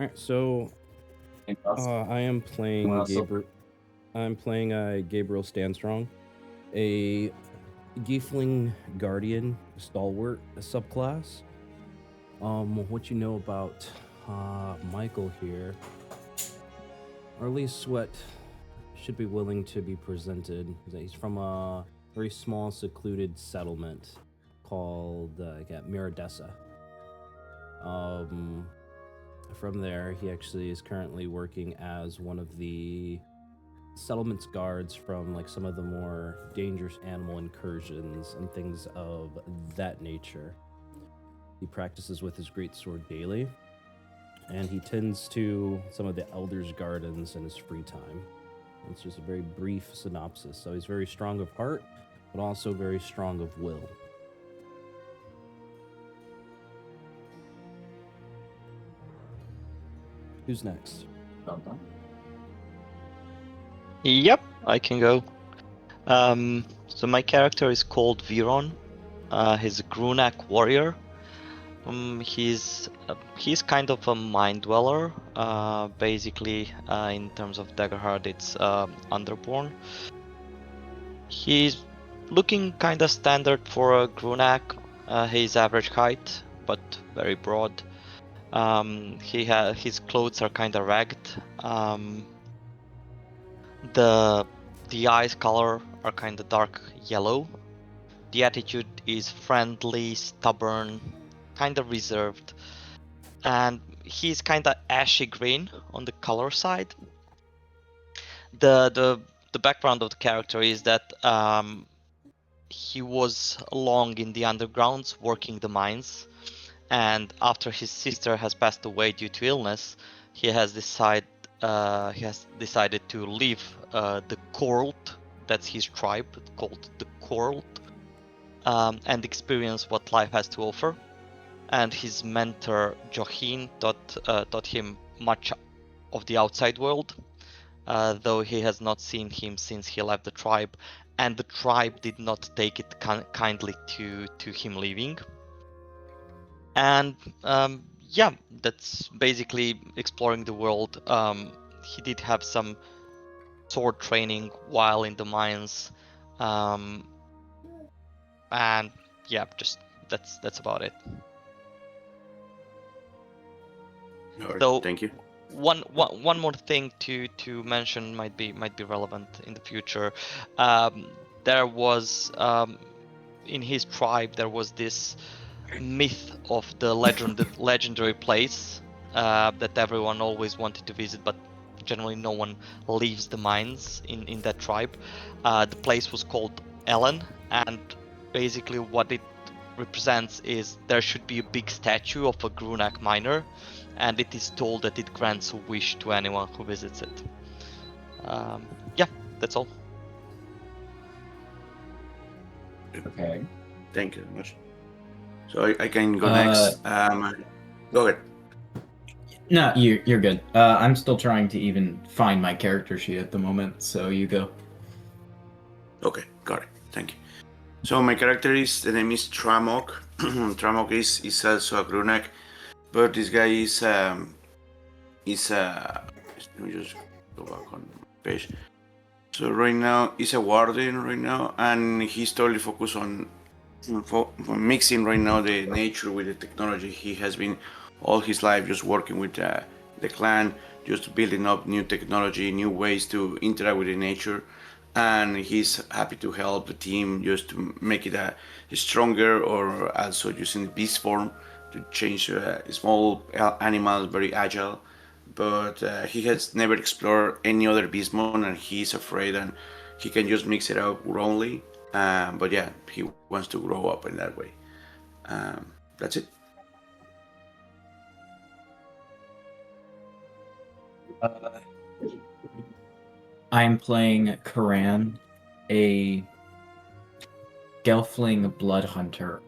All right, so I am playing Gabriel. I'm playing Gabriel Stanstrong, a Giefling Guardian Stalwart subclass. What you know about Michael here, or at least what should be willing to be presented. He's from a very small, secluded settlement called Miradessa. From there, he actually is currently working as one of the settlement's guards from like some of the more dangerous animal incursions and things of that nature. He practices with his great sword daily, and he tends to some of the elders' gardens in his free time. It's just a very brief synopsis. So he's very strong of heart, but also very strong of will. Who's next? Yep, I can go. So my character is called Viron. He's a Grunak warrior. He's kind of a mind dweller. Basically, in terms of Daggerheart, it's Underborn. He's looking kind of standard for a Grunak. He's average height, but very broad. His clothes are kind of ragged. The eyes color are kind of dark yellow. The attitude is friendly, stubborn, kind of reserved, and he's kind of ashy green on the color side. The background of the character is that he was long in the undergrounds working the mines, and after his sister has passed away due to illness, he has decided to leave the Court, that's his tribe called the Court, and experience what life has to offer. And his mentor Johin taught him much of the outside world, though he has not seen him since he left the tribe, and the tribe did not take it kindly to him leaving. And yeah, that's basically exploring the world. He did have some sword training while in the mines, and yeah, just that's about it. All right, So thank you. One more thing to mention might be relevant in the future. There was in his tribe there was this myth of the legendary place that everyone always wanted to visit, but generally no one leaves the mines in that tribe. The place was called Ellen, and basically what it represents is there should be a big statue of a Grunak miner, and it is told that it grants a wish to anyone who visits it. Yeah, that's all. Okay. Thank you very much. So I can go next. Go ahead. No, you're good. I'm still trying to even find my character sheet at the moment, so you go. Okay, got it. Thank you. So my character the name is Tramok. Tramok is also a Grunak, but this guy is let me just go back on the page. So right now he's a warden right now, and he's totally focused on mixing right now the nature with the technology. He has been all his life just working with the clan, just building up new technology, new ways to interact with the nature, and he's happy to help the team just to make it stronger, or also using the beast form to change small animals very agile. But he has never explored any other beastmon, and he's afraid, and he can just mix it up wrongly. But yeah, he wants to grow up in that way. That's it. I'm playing Karan, a Gelfling blood hunter.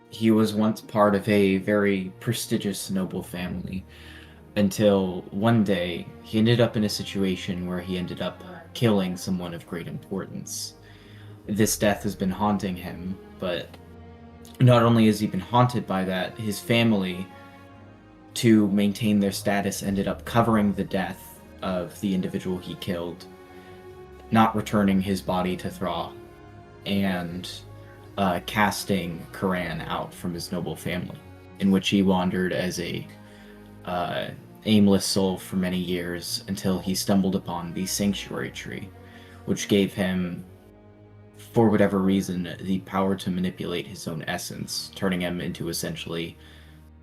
He was once part of a very prestigious noble family, until one day he ended up in a situation where he ended up killing someone of great importance. This death has been haunting him, but not only has he been haunted by that, his family to maintain their status, ended up covering the death of the individual he killed, not returning his body to Thra, and casting Karan out from his noble family, in which he wandered as a aimless soul for many years until he stumbled upon the Sanctuary Tree, which gave him, for whatever reason, the power to manipulate his own essence, turning him into essentially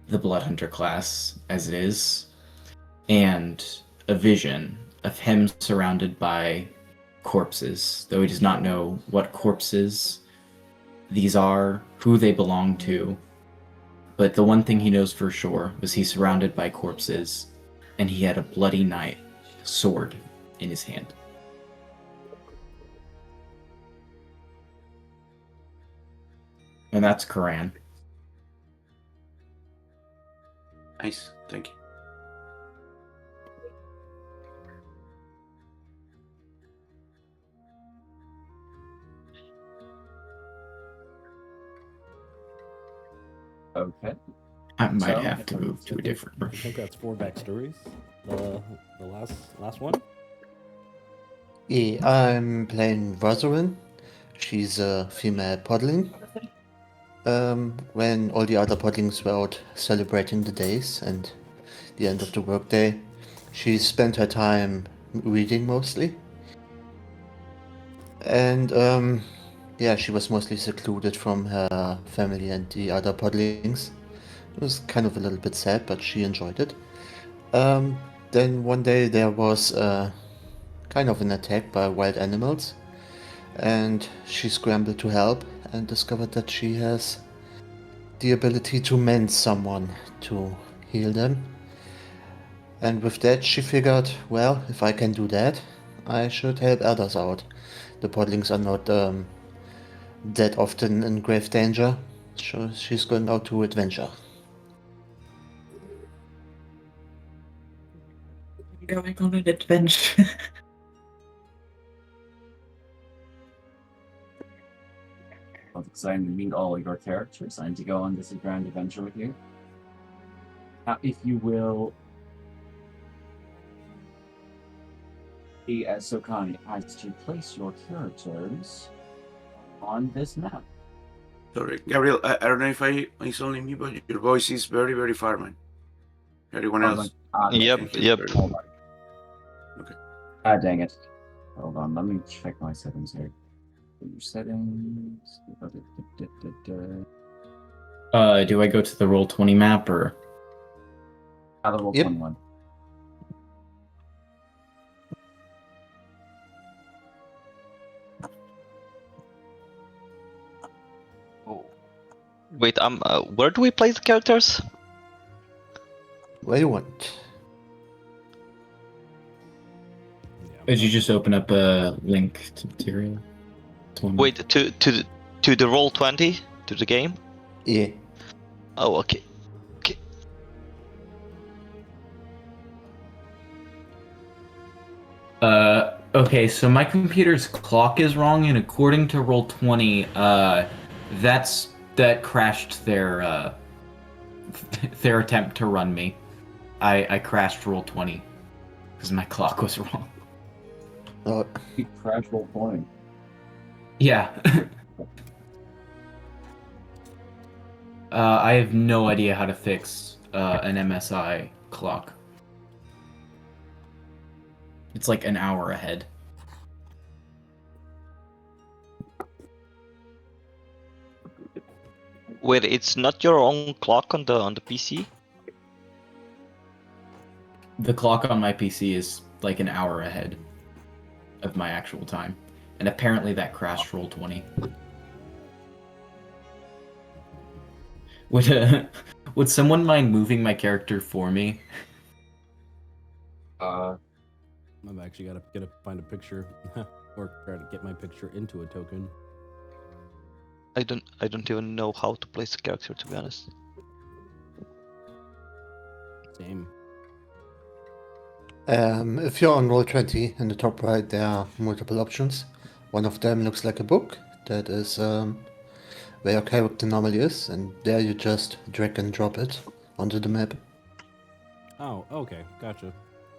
the Blood Hunter class as it is, and a vision of him surrounded by corpses, though he does not know what corpses these are, who they belong to. But the one thing he knows for sure was he's surrounded by corpses, and he had a bloody knight sword in his hand. And that's Karan. Nice, thank you. Okay. I might So, have to move to a different I room. think that's 4 backstories. The last one. Yeah, I'm playing Rosalind. She's a female podling. When all the other podlings were out celebrating the days and the end of the workday, she spent her time reading mostly. And yeah, she was mostly secluded from her family and the other podlings. It was kind of a little bit sad, but she enjoyed it. Then one day there was kind of an attack by wild animals, and she scrambled to help and discovered that she has the ability to mend someone to heal them. And with that, she figured, well, if I can do that, I should help others out. The podlings are not that often in grave danger, so she's going out to adventure. Going on an adventure. Well, it's exciting to meet all of your characters and to go on this grand adventure with you. Now, if you will be as so kind as to place your characters on this map. Sorry, Gabriel, I don't know if it's only me, but your voice is very, very far, man. Everyone else. Yep. Okay. Ah, dang it. Hold on, let me check my settings here. Your settings. Do I go to the Roll20 map or? Out of Yep. 21. Wait, where do we place the characters? Where you want? Did you just open up a link to material? 20? Wait, to the Roll20, to the game? Yeah. Oh, okay. Okay, so my computer's clock is wrong, and according to Roll20, that crashed their their attempt to run me. I crashed Roll20 because my clock was wrong. You crash roll point. Yeah. I have no idea how to fix an MSI clock. It's like an hour ahead. Wait, it's not your own clock on the PC? The clock on my PC is like an hour ahead of my actual time. And apparently that crashed Roll20. Would someone mind moving my character for me? I've actually gotta find a picture, or try to get my picture into a token. I don't even know how to place a character, to be honest. Same. If you're on Roll20 in the top right, there are multiple options. One of them looks like a book. That is where your character normally is, and there you just drag and drop it onto the map. Oh, okay, gotcha.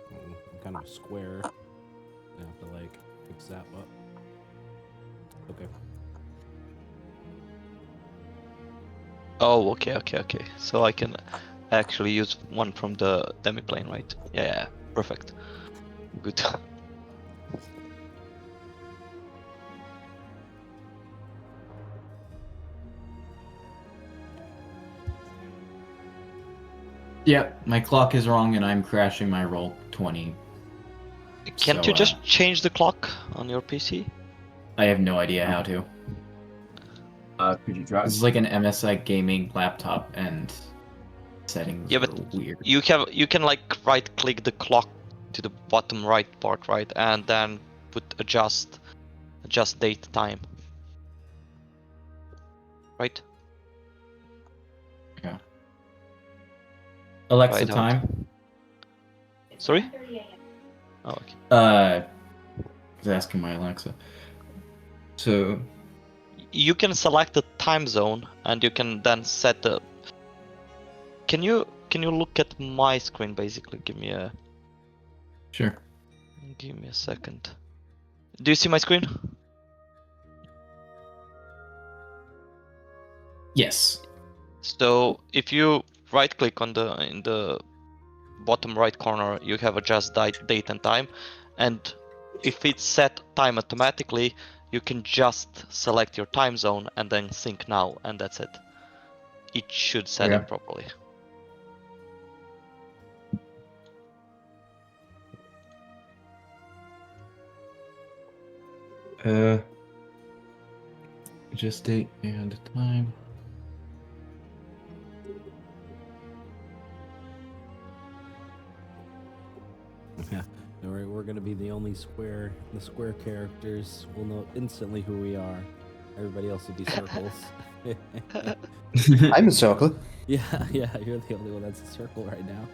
I'm kind of a square. I have to like fix that up. Okay. Oh, okay. So I can actually use one from the demiplane, right? Yeah, perfect. Good. Yeah, my clock is wrong and I'm crashing my roll 20. Can't So, you just change the clock on your PC? I have no idea how to. Could you try? This is like an MSI gaming laptop and settings Yeah, are but weird. you can like right click the clock to the bottom right part, right? And then put adjust date time. Right? Yeah. Alexa, Right out. time. Sorry? Oh, okay. I was asking my Alexa. So, You can select the time zone and you can then set the. Can you look at my screen basically? Give me a sure. second. Do you see my screen? Yes. So if you right click on the in the bottom right corner, you have adjust date and time, and if it's set time automatically, you can just select your time zone and then sync now, and that's it. It should set Okay. it properly. Just date and time. Yeah. All right, we're gonna be the only square. The square characters will know instantly who we are. Everybody else will be circles. I'm a circle. Yeah, you're the only one that's a circle right now.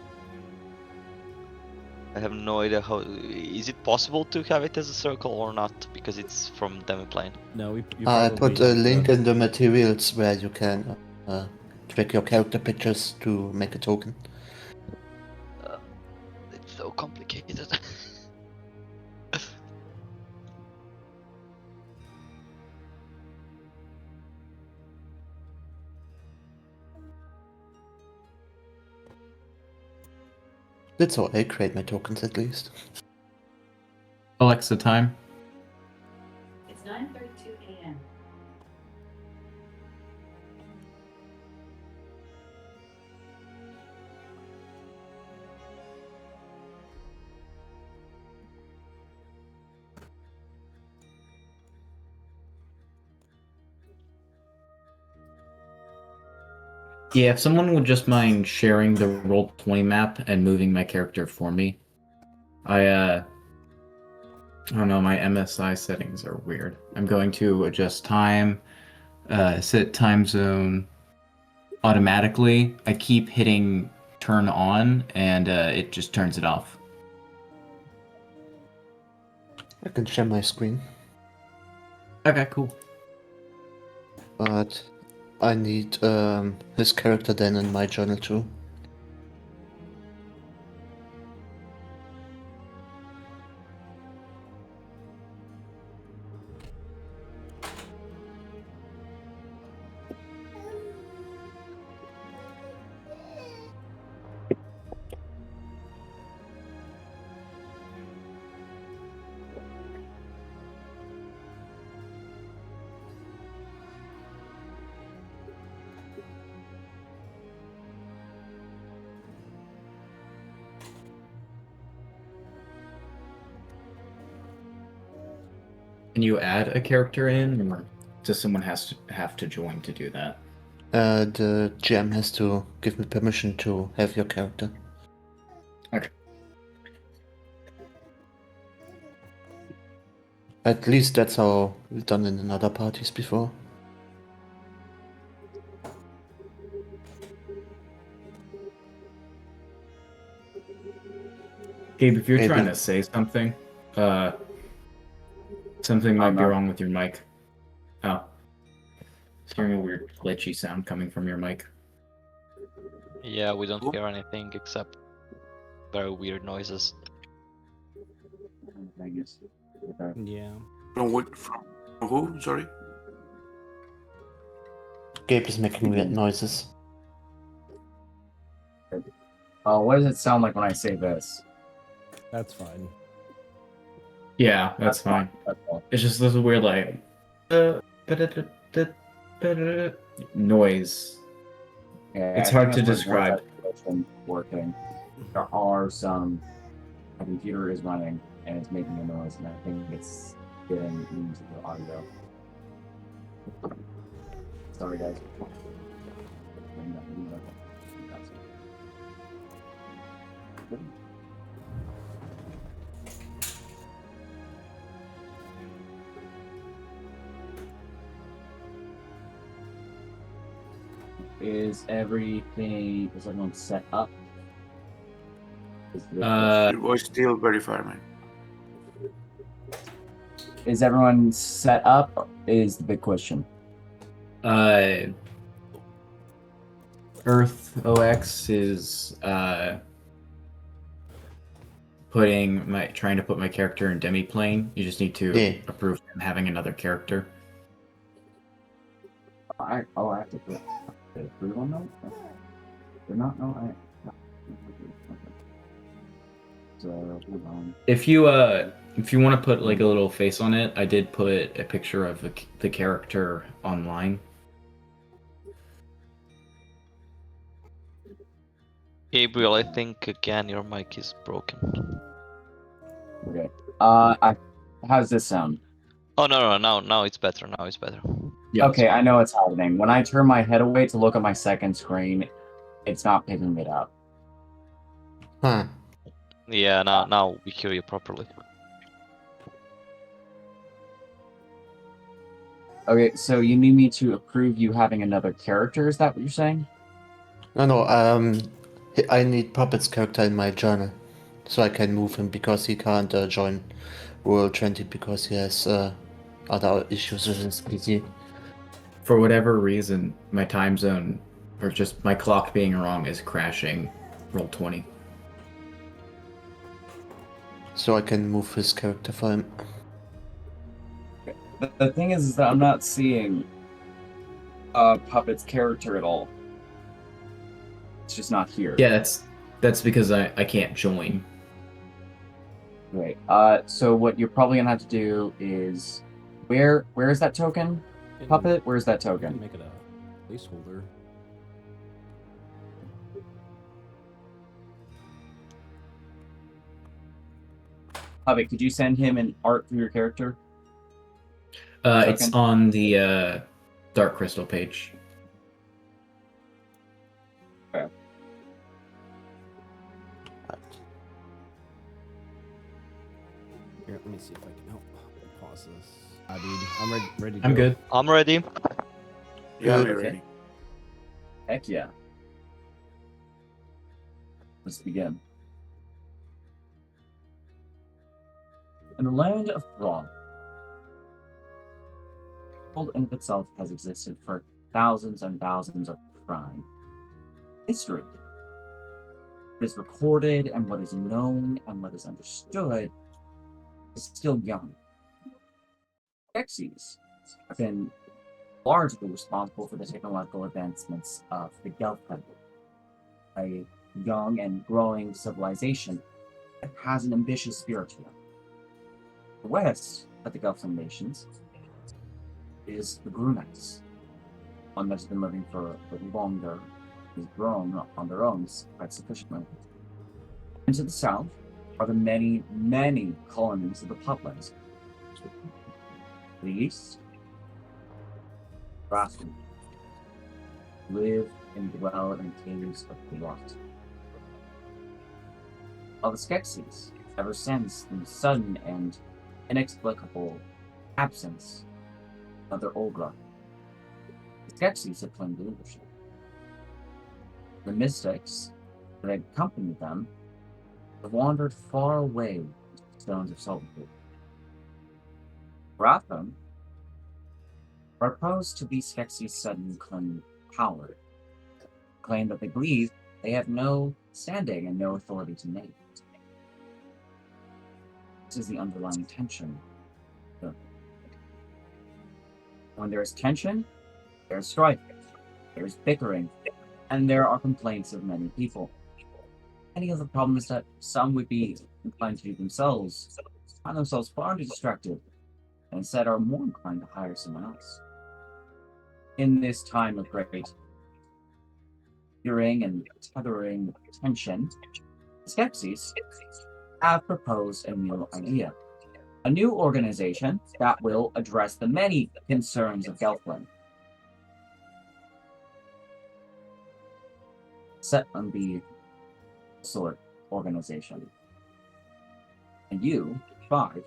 I have no idea how. Is it possible to have it as a circle or not? Because it's from demiplane. No, I put a link in the materials where you can track your character pictures to make a token. It's so complicated. That's how I create my tokens, at least. Alexa, time. It's 9:32 a.m. Yeah, if someone would just mind sharing the Roll20 map and moving my character for me. I don't know, my MSI settings are weird. I'm going to adjust time, set time zone automatically. I keep hitting turn on and it just turns it off. I can share my screen, Okay, cool. but I need his character then in my journal too. Can you add a character in, or does someone have to join to do that? The GM has to give me permission to have your character. Okay. At least that's how we've done it in other parties before. Gabe, if you're Maybe. trying to say something, something might be wrong with your mic. Oh. It's hearing a weird glitchy sound coming from your mic. Yeah, we don't hear anything except very weird noises. I guess. Okay. Yeah. From what? From who? Sorry. Gabe is making weird noises. What does it sound like when I say this? That's fine. Yeah, that's fine. That's all. It's just this weird like noise. Yeah, It's I hard think to that's my describe. voice isn't working. There are some. My computer is running and it's making a noise, and I think it's getting into the audio. Sorry, guys. Is everyone set up? Your voice still very far, man. Is everyone set up? Is the big question. Earth OX is trying to put my character in demi-plane. You just need to Yeah. approve him having another character. I have to put everyone know. They're not. No, I. So hold on. If you want to put like a little face on it, I did put a picture of the character online. Gabriel, I think again your mic is broken. Okay. How's this sound? Oh no, now it's better. Now it's better. Yeah. Okay, I know it's happening. When I turn my head away to look at my second screen, it's not picking it up. Huh. Yeah, now we hear you properly. Okay, so you need me to approve you having another character? Is that what you're saying? No. I need Puppet's character in my journal, so I can move him because he can't join World 20 because he has other issues with his PC. For whatever reason, my time zone, or just my clock being wrong, is crashing roll 20. So I can move his character for him. The thing is that I'm not seeing Puppet's character at all. It's just not here. Yeah, that's because I can't join. Right. So what you're probably gonna have to do is, where is that token, Puppet? Where's that I can token? make it a placeholder. Puppet, could you send him an art for your character? It's Token? on the Dark Crystal page. Here, let me see if I can help. Pause this. Dude, I'm ready to I'm go. good. I'm ready. Yeah, I'm Good. ready. Heck yeah. Let's begin. In the land of Thra, the world in of itself has existed for thousands and thousands of crime. History. What is recorded and what is known and what is understood is still young. Xyz have been largely responsible for the technological advancements of the Gelfland, a young and growing civilization that has an ambitious spirit to them. The west of the Gelfland nations is the Grunites, one that's been living for a little longer, has grown on their own quite sufficiently. And to the south are the many, many colonies of the Putlands. To the east, Rascal live and dwell in caves of the rot. While the Skeksis, ever since the sudden and inexplicable absence of their Olgra, the Skeksis have claimed leadership. The mystics that had accompanied them have wandered far away into the stones of solitude. Ratham are opposed to these Skeksis' sudden claim power, claim that they believe they have no standing and no authority to name. This is the underlying tension. When there is tension, there's strife, there's bickering, and there are complaints of many people. Many of the problems that some would be inclined to do themselves find themselves far too distracted, and instead are more inclined to hire someone else. In this time of great fearing and tethering tension, Skepsis have proposed a new idea. A new organization that will address the many concerns of Gelflin. Set on the sword organization. And you, 5,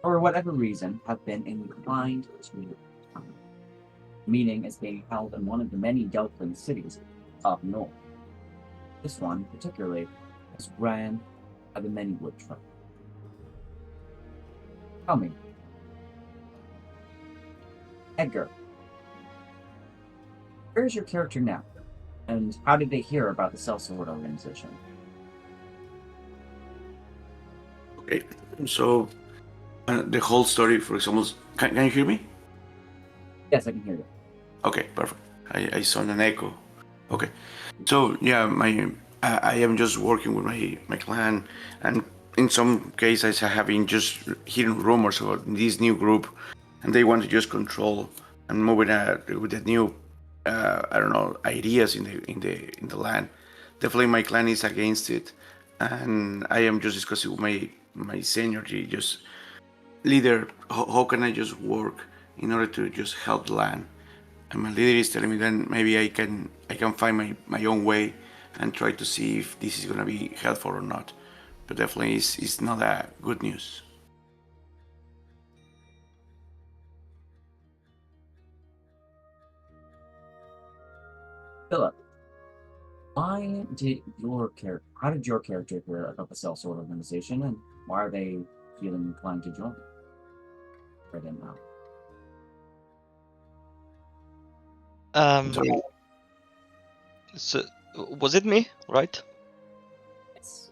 for whatever reason, have been inclined to the meeting is being held in one of the many Gelflin cities up north. This one, particularly, is ran by the many wood tribe. Tell me, Edgar, where is your character now? And how did they hear about the Sellsword organization? Okay, so the whole story, for example, can you hear me? Yes, I can hear you. Okay, perfect. I saw an echo. Okay, so yeah, I am just working with my clan, and in some cases I have been just hearing rumors about this new group, and they want to just control and move with the new I don't know, ideas in the land. Definitely, my clan is against it, and I am just discussing with my seniority, just leader. How can I just work in order to just help the land? And my leader is telling me then maybe I can find my own way and try to see if this is gonna be helpful or not. But definitely, it's not a good news. Philip, how did your character hear about the Sellsword organization, and why are they feeling inclined to join right now? Sorry. So was it me, right? Yes.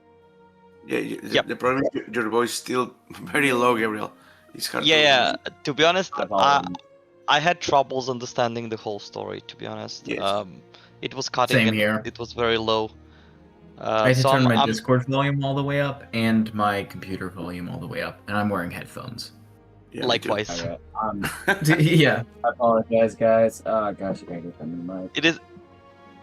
Yeah, Yep. the problem is your voice is still very low, Gabriel. It's hard Yeah. To be honest, Apologies. I had troubles understanding the whole story. To be honest, Yes. it was cutting Same and here. it was very low. I had to So turn my I'm Discord volume all the way up and my computer volume all the way up, and I'm wearing headphones. Yeah, likewise. Okay. Yeah. I apologize, guys. Oh gosh, I gotta get them in mic.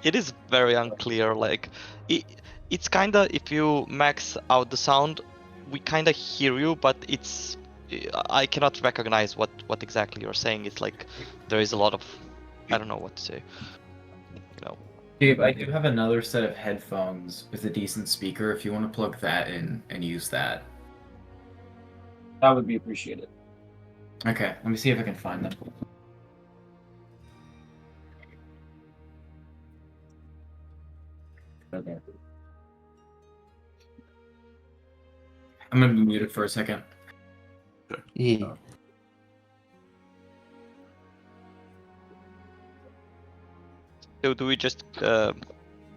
It is very unclear. Like it's kinda, if you max out the sound, we kinda hear you, but I cannot recognize what exactly you're saying. It's like there is a lot of, I don't know what to say. You know. Dave, I do have another set of headphones with a decent speaker if you want to plug that in and use that. That would be appreciated. Okay, let me see if I can find them. Okay. I'm gonna be muted for a second. Yeah. So do we just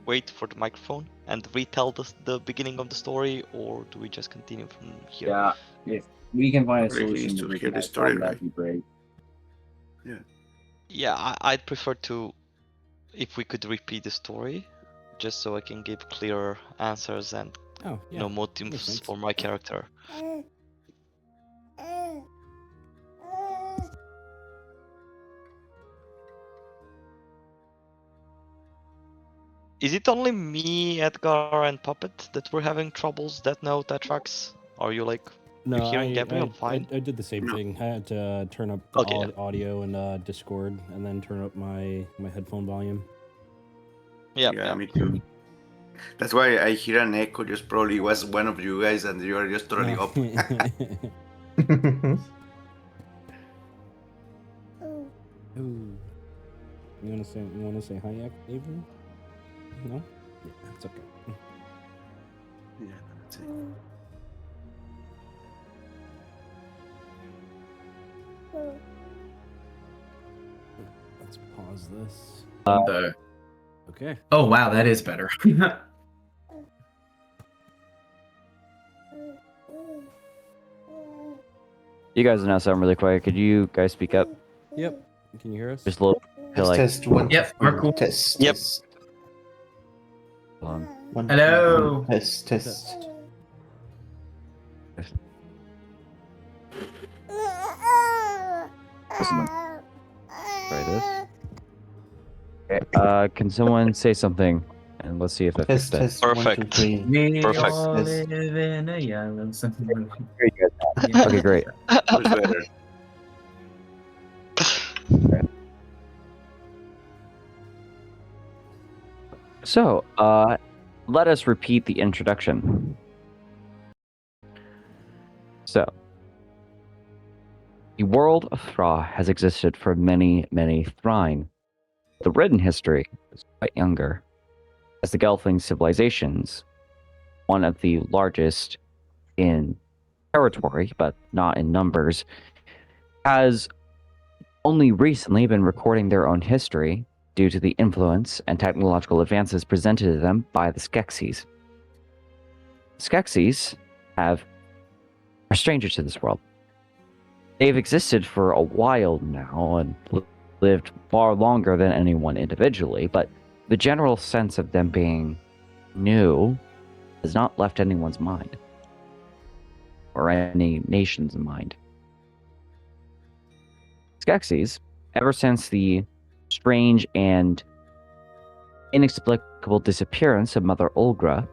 wait for the microphone and retell the beginning of the story, or do we just continue from here? Yeah, if we can find a Really solution needs to to make hear the that story, problem, right? that'd be great. Yeah, I'd prefer to, if we could repeat the story, just so I can give clearer answers and Oh, yeah. makes motives sense. for my character. Is it only me, Edgar, and Puppet that were having troubles that know Tetrax? Are you like No, you hearing Gabriel fine? I did the same No. thing. I had to turn up the Okay, yeah. audio in Discord and then turn up my headphone volume. Yeah. Me too. That's why I hear an echo. Just probably was one of you guys, and you are just totally No. up. Ooh. You wanna say hi, Avery? No? Yeah, it's okay. Yeah, that's it. Let's pause this. The... Okay. Oh wow, that is better. You guys are now sound really quiet. Could you guys speak up? Yep. Can you hear us? Just a little. Test, Like, test, one, Yep, two, we're cool. test, Yep. test. hold on. One, Hello. two, test, test. Try this. Okay. Can someone say something? And let's see if that fixed Test, it. test, 1, 2, Perfect. 3. We Perfect. all Yes. live in a yellow submarine. Here you guys are. Okay, great. Who's better? So, let us repeat the introduction. So, the world of Thra has existed for many, many thrine. The written history is quite younger, as the Gelfling civilizations, one of the largest in territory, but not in numbers, has only recently been recording their own history due to the influence and technological advances presented to them by the Skeksis. Skeksis are strangers to this world. They've existed for a while now and lived far longer than anyone individually, but the general sense of them being new has not left anyone's mind, or any nation's mind. Skeksis, ever since the strange and inexplicable disappearance of Mother Olgra,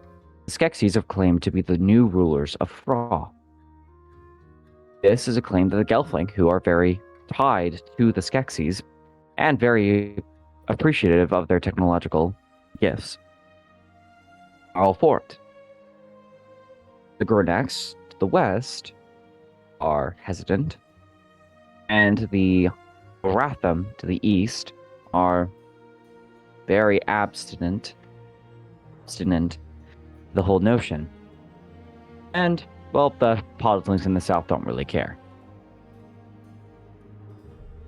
the Skeksis have claimed to be the new rulers of Thra. This is a claim to the Gelfling, who are very tied to the Skeksis and very appreciative of their technological gifts. All for it. The Gurnax to the west are hesitant, and the Wratham to the east are very abstinent the whole notion. And, well, the podlings in the south don't really care.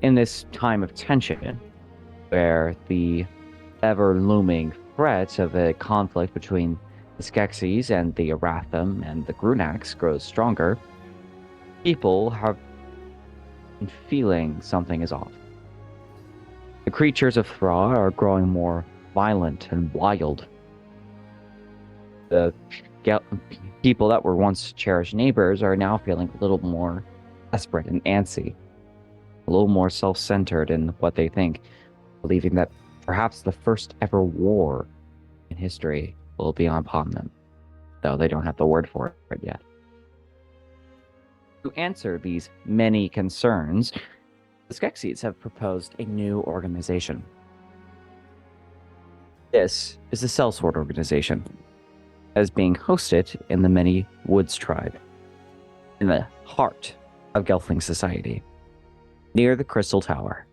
In this time of tension, where the ever-looming threat of a conflict between the Skeksis and the Aratham and the Grunax grows stronger, people have been feeling something is off. The creatures of Thra are growing more violent and wild. The people that were once cherished neighbors are now feeling a little more desperate and antsy, a little more self-centered in what they think, believing that perhaps the first ever war in history will be upon them, though they don't have the word for it yet. To answer these many concerns, the Skeksis have proposed a new organization. This is the Sellsword Organization, as being hosted in the Many Woods tribe, in the heart of Gelfling society, near the Crystal Tower.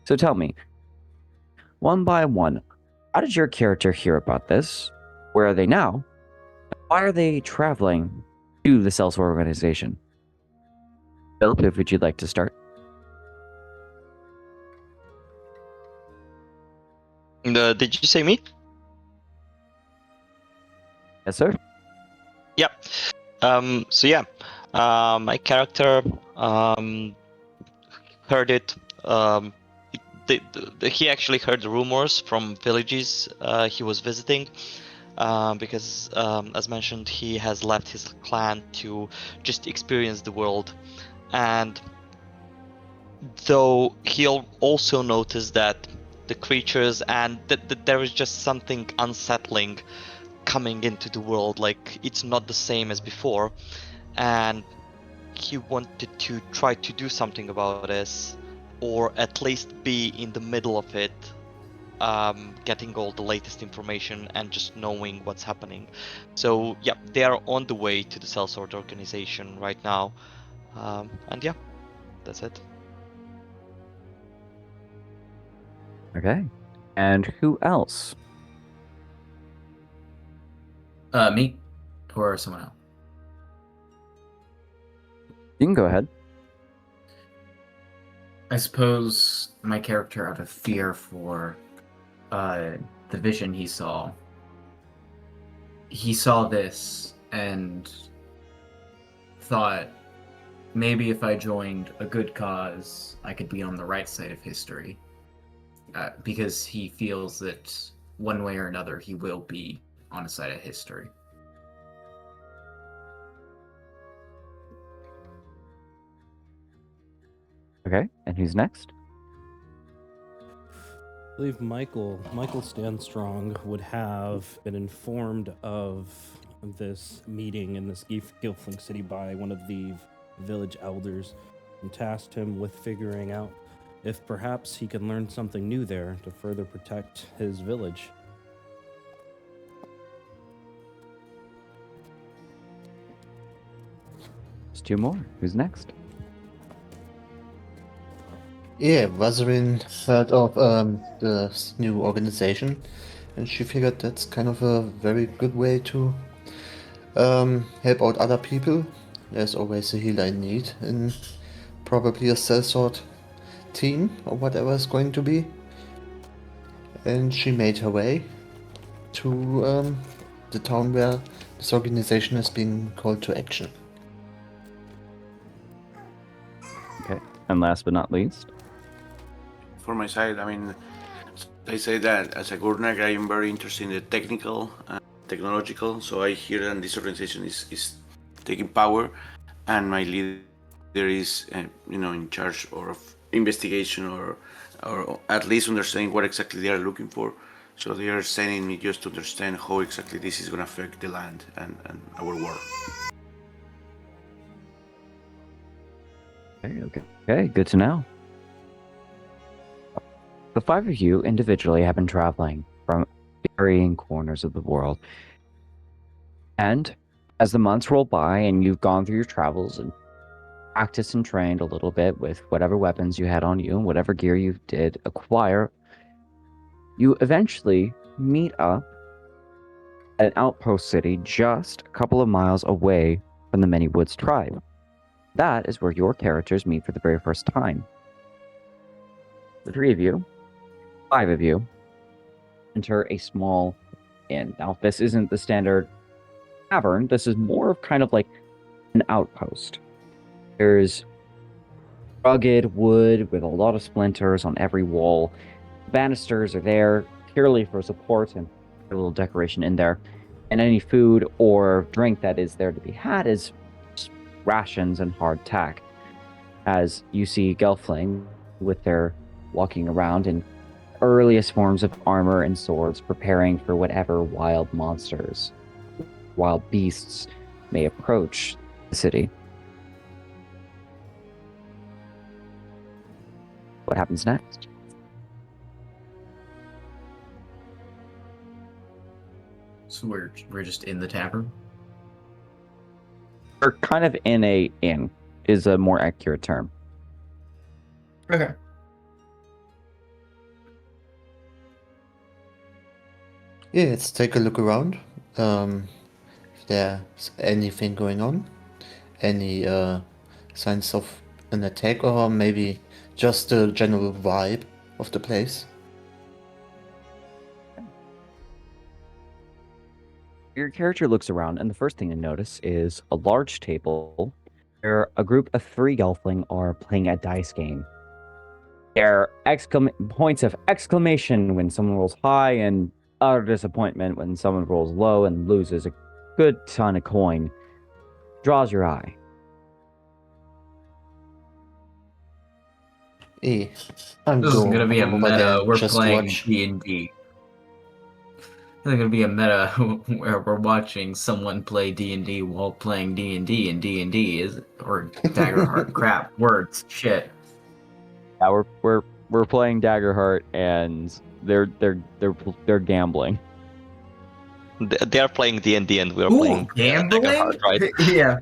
So tell me, one by one, how did your character hear about this? Where are they now? Why are they traveling to the Sellsword Organization? Philip, would you like to start? Did you say me? Yes, sir. Yeah. My character heard it. He actually heard the rumors from villages he was visiting, because, as mentioned, he has left his clan to just experience the world. And though he'll also notice that the creatures and that there is just something unsettling coming into the world, like it's not the same as before, and he wanted to try to do something about this, or at least be in the middle of it, getting all the latest information and just knowing what's happening. So yeah, they are on the way to the Sellsword Organization right now, and yeah, that's it. Okay. And who else? Me or someone else. You can go ahead. I suppose my character, out of fear for the vision he saw this, and thought maybe if I joined a good cause, I could be on the right side of history. Because he feels that one way or another he will be on a side of history. Okay, and who's next? I believe Michael Standstrong would have been informed of this meeting in this Gilfling city by one of the village elders and tasked him with figuring out if perhaps he could learn something new there to further protect his village. There's two more. Who's next? Yeah, Vazarin heard of this new organization, and she figured that's kind of a very good way to help out other people. There's always a healer in need, in probably a sellsword team or whatever it's going to be. And she made her way to the town where this organization has been called to action. Okay, and last but not least? For my side, I mean, they say that as a Gurnak, I am very interested in the technical and technological. So I hear that this organization is taking power, and my leader is, in charge of investigation or at least understanding what exactly they are looking for. So they are sending me just to understand how exactly this is going to affect the land and our world. Okay, good to know. The five of you individually have been traveling from varying corners of the world. And as the months roll by and you've gone through your travels and practiced and trained a little bit with whatever weapons you had on you and whatever gear you did acquire, you eventually meet up at an outpost city just a couple of miles away from the Many Woods tribe. That is where your characters meet for the very first time. The three of you, five of you, enter a small inn. Now, this isn't the standard tavern. This is more of kind of like an outpost. There's rugged wood with a lot of splinters on every wall. Banisters are there purely for support and a little decoration in there. And any food or drink that is there to be had is rations and hardtack. As you see Gelfling with their walking around in earliest forms of armor and swords, preparing for whatever wild monsters, wild beasts may approach the city. What happens next? So we're just in the tavern? We're kind of in a inn, is a more accurate term. Okay. Yeah, let's take a look around. If there's anything going on, any signs of an attack, or maybe just the general vibe of the place. Your character looks around, and the first thing you notice is a large table where a group of three Gelfling are playing a dice game. There are points of exclamation when someone rolls high, and utter disappointment when someone rolls low and loses a good ton of coin. Draws your eye. I'm This is going gonna be a over there meta. and We're just playing watch. D&D. This is gonna be a meta where we're watching someone play D&D while playing D&D, and D&D is or Daggerheart. Crap, words, shit. Yeah, we're playing Daggerheart, and they're gambling. They are playing D&D and we are Ooh, playing gambling? Daggerheart, right? Yeah.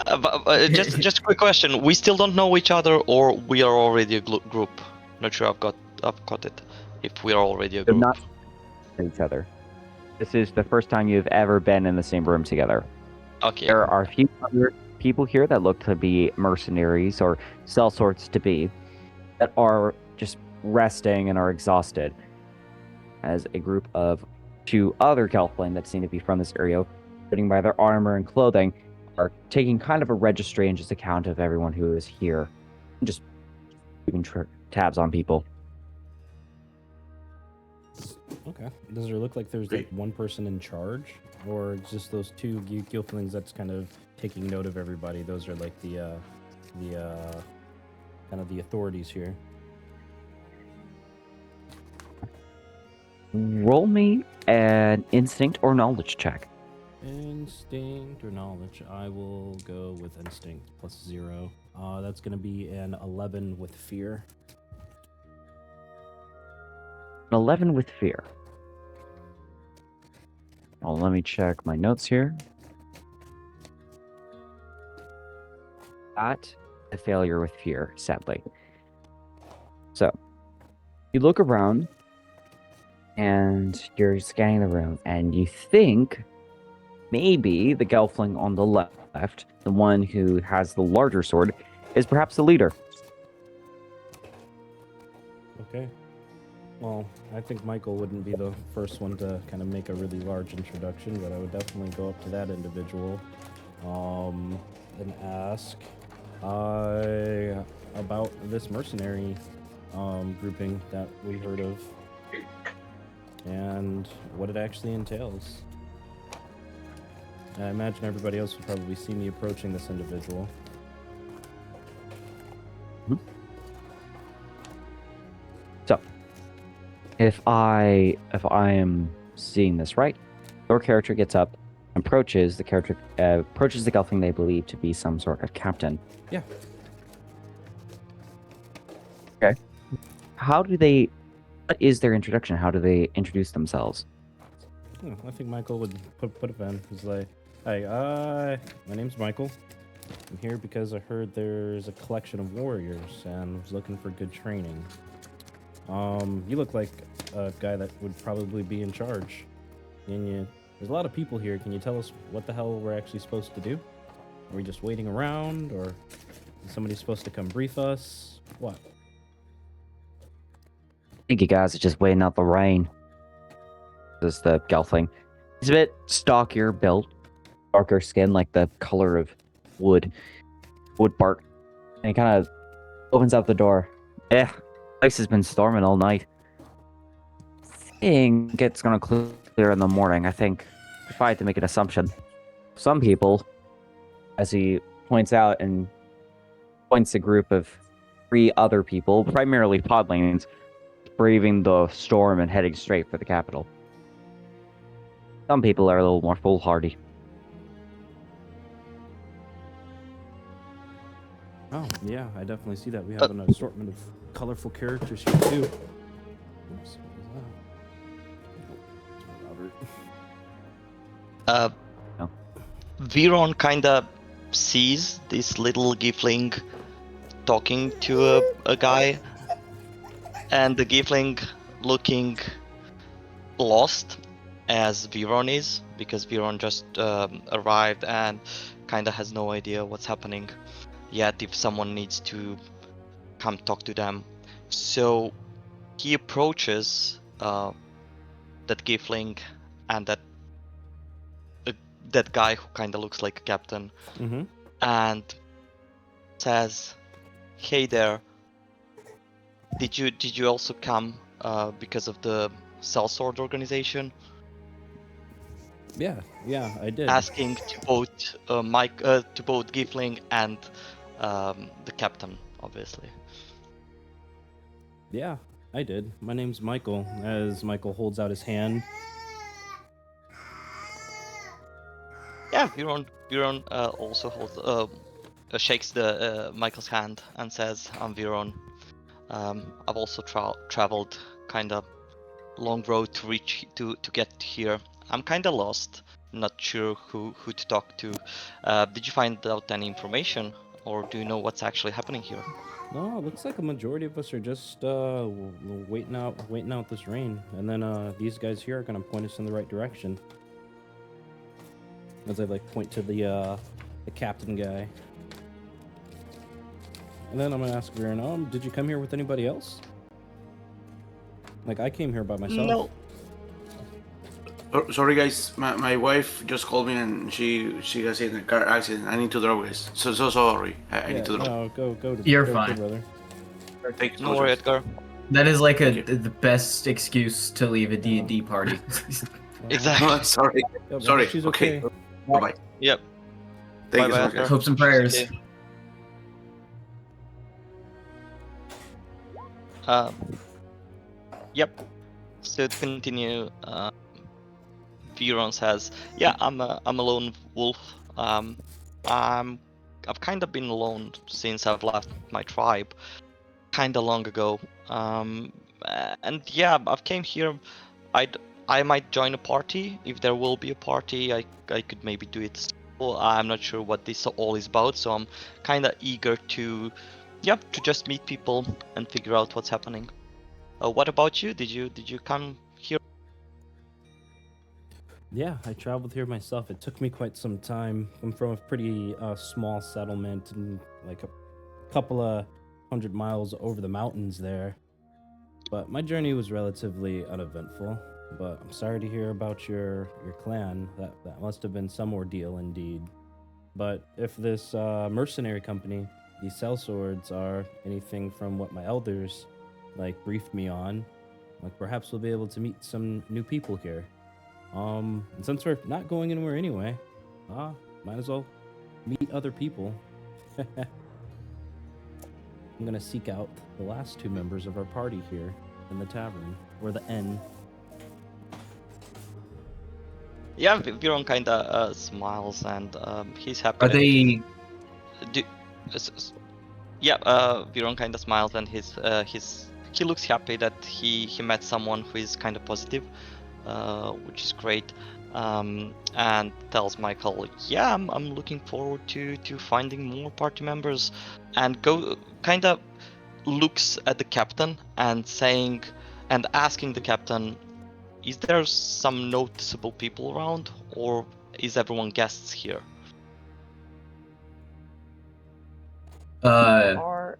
But just a quick question: we still don't know each other, or we are already a group? Not sure I've got it. If we are already a They're group. not each other. This is the first time you've ever been in the same room together. Okay. There are a few other people here that look to be mercenaries or sell sorts to be that are just resting and are exhausted. As a group of two other Gelfling that seem to be from this area, judging by their armor and clothing, are taking kind of a registry and just account of everyone who is here. And just keeping tabs on people. Okay. Does it look like there's like one person in charge, or just those two Gilflings that's kind of taking note of everybody? Those are like the kind of the authorities here. Roll me an instinct or knowledge check. Instinct or knowledge? I will go with instinct plus 0. That's going to be an 11 with fear. An 11 with fear. Oh, let me check my notes here. That a failure with fear, sadly. So, you look around and you're scanning the room, and you think maybe the Gelfling on the left, the one who has the larger sword, is perhaps the leader. Okay. Well, I think Michael wouldn't be the first one to kind of make a really large introduction, but I would definitely go up to that individual and ask about this mercenary grouping that we heard of and what it actually entails. I imagine everybody else would probably see me approaching this individual. So, if I am seeing this right, your character gets up, approaches the Gelfling they believe to be some sort of captain. Yeah. Okay. What is their introduction? How do they introduce themselves? I think Michael would put it in. He's like, "Hi, my name's Michael. I'm here because I heard there's a collection of warriors and was looking for good training. You look like a guy that would probably be in charge. There's a lot of people here. Can you tell us what the hell we're actually supposed to do? Are we just waiting around, or is somebody supposed to come brief us? What?" I think you guys are just waiting out the rain. This is the Gelfling. He's a bit stockier built, darker skin, like the color of wood bark. And he kind of opens up the door. Place has been storming all night. Think it's gonna clear in the morning. I think, if I had to make an assumption, some people, as he points out and points a group of 3 other people, primarily podlings, braving the storm and heading straight for the capital. Some people are a little more foolhardy. Oh, yeah, I definitely see that. We have an assortment of colorful characters here, too. Oops, No. Viron kinda sees this little Gifling talking to a guy, and the Gifling looking lost as Viron is, because Viron just arrived and kinda has no idea what's happening yet, if someone needs to come talk to them. So he approaches that Gifling and that guy who kind of looks like a captain, and says, "Hey there, did you also come because of the Sellsword organization?" Yeah, I did. Asking to both Gifling and the captain, obviously. Yeah, I did. My name's Michael. As Michael holds out his hand. Yeah, Viron also holds shakes the Michael's hand and says, "I'm Viron. I've also traveled kind of long road to reach to get here. I'm kind of lost. Not sure who to talk to. Did you find out any information, or do you know what's actually happening here?" No, it looks like a majority of us are just waiting out this rain, and then these guys here are gonna point us in the right direction. As I point to the captain guy, and then I'm gonna ask Viren, did you come here with anybody else? I came here by myself. Oh, sorry, guys. My wife just called me and she got in a car accident. I need to drop, guys. So sorry. I need to drop. No, go. You're go, fine. brother. Thank you so No much, worry, guys. Edgar. That is like Thank you. the best excuse to leave a D&D party. Exactly. Sorry. Yep, I Sorry. hope she's Okay. okay. Bye bye. Yep. Thank you so Bye-bye, much, guys. Hopes and She's prayers. okay. Um, yep. So to continue, Viron says, "Yeah, I'm a lone wolf. I've kind of been alone since I've left my tribe, kind of long ago. And yeah, I've came here. I might join a party if there will be a party. I could maybe do it. So I'm not sure what this all is about, so I'm kind of eager to, yeah, to just meet people and figure out what's happening. What about you? Did you come here? Yeah, I traveled here myself. It took me quite some time. I'm from a pretty small settlement and like a couple of 100 miles over the mountains there. But my journey was relatively uneventful. But I'm sorry to hear about your clan. That must have been some ordeal indeed. But if this mercenary company, these sellswords, are anything from what my elders like briefed me on, like perhaps we'll be able to meet some new people here. And since we're not going anywhere anyway, might as well meet other people. I'm gonna seek out the last two members of our party here in the tavern, or the inn. Yeah, Viron kind of smiles and he's happy. Are that- they? Do, yeah, Viron kind of smiles and he looks happy that he met someone who is kind of positive, which is great. And tells Michael, yeah, I'm looking forward to finding more party members, and go kind of looks at the captain and asking the captain, is there some noticeable people around, or is everyone guests here? Are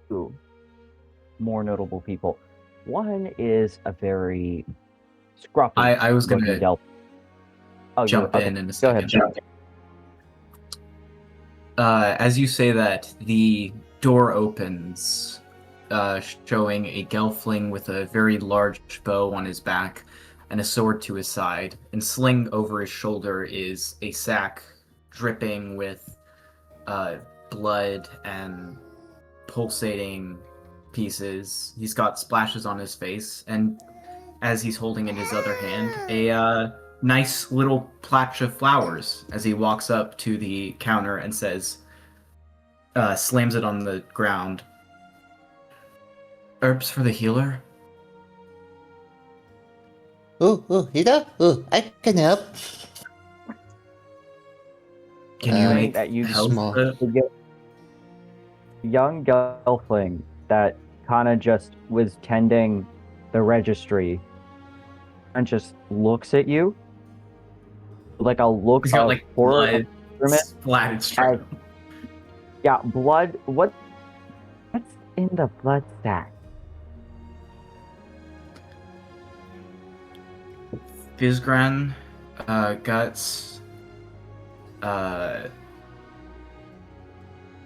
two more notable people. One is a very scruffy. I was gonna looking delp. Oh, jump okay. in a Go second. ahead. As you say that, the door opens, showing a gelfling with a very large bow on his back and a sword to his side, and sling over his shoulder is a sack dripping with blood and pulsating pieces. He's got splashes on his face, and as he's holding in his other hand a nice little patch of flowers as he walks up to the counter and says, slams it on the ground. Herbs for the healer? Hida? I can help. Can you make that you help? small. Young gelfling that kind of just was tending the registry and just looks at you like a look He's got of like horror blood wonderment. splattered straight. Yeah, blood. What's in the blood sack? Fizgran, guts,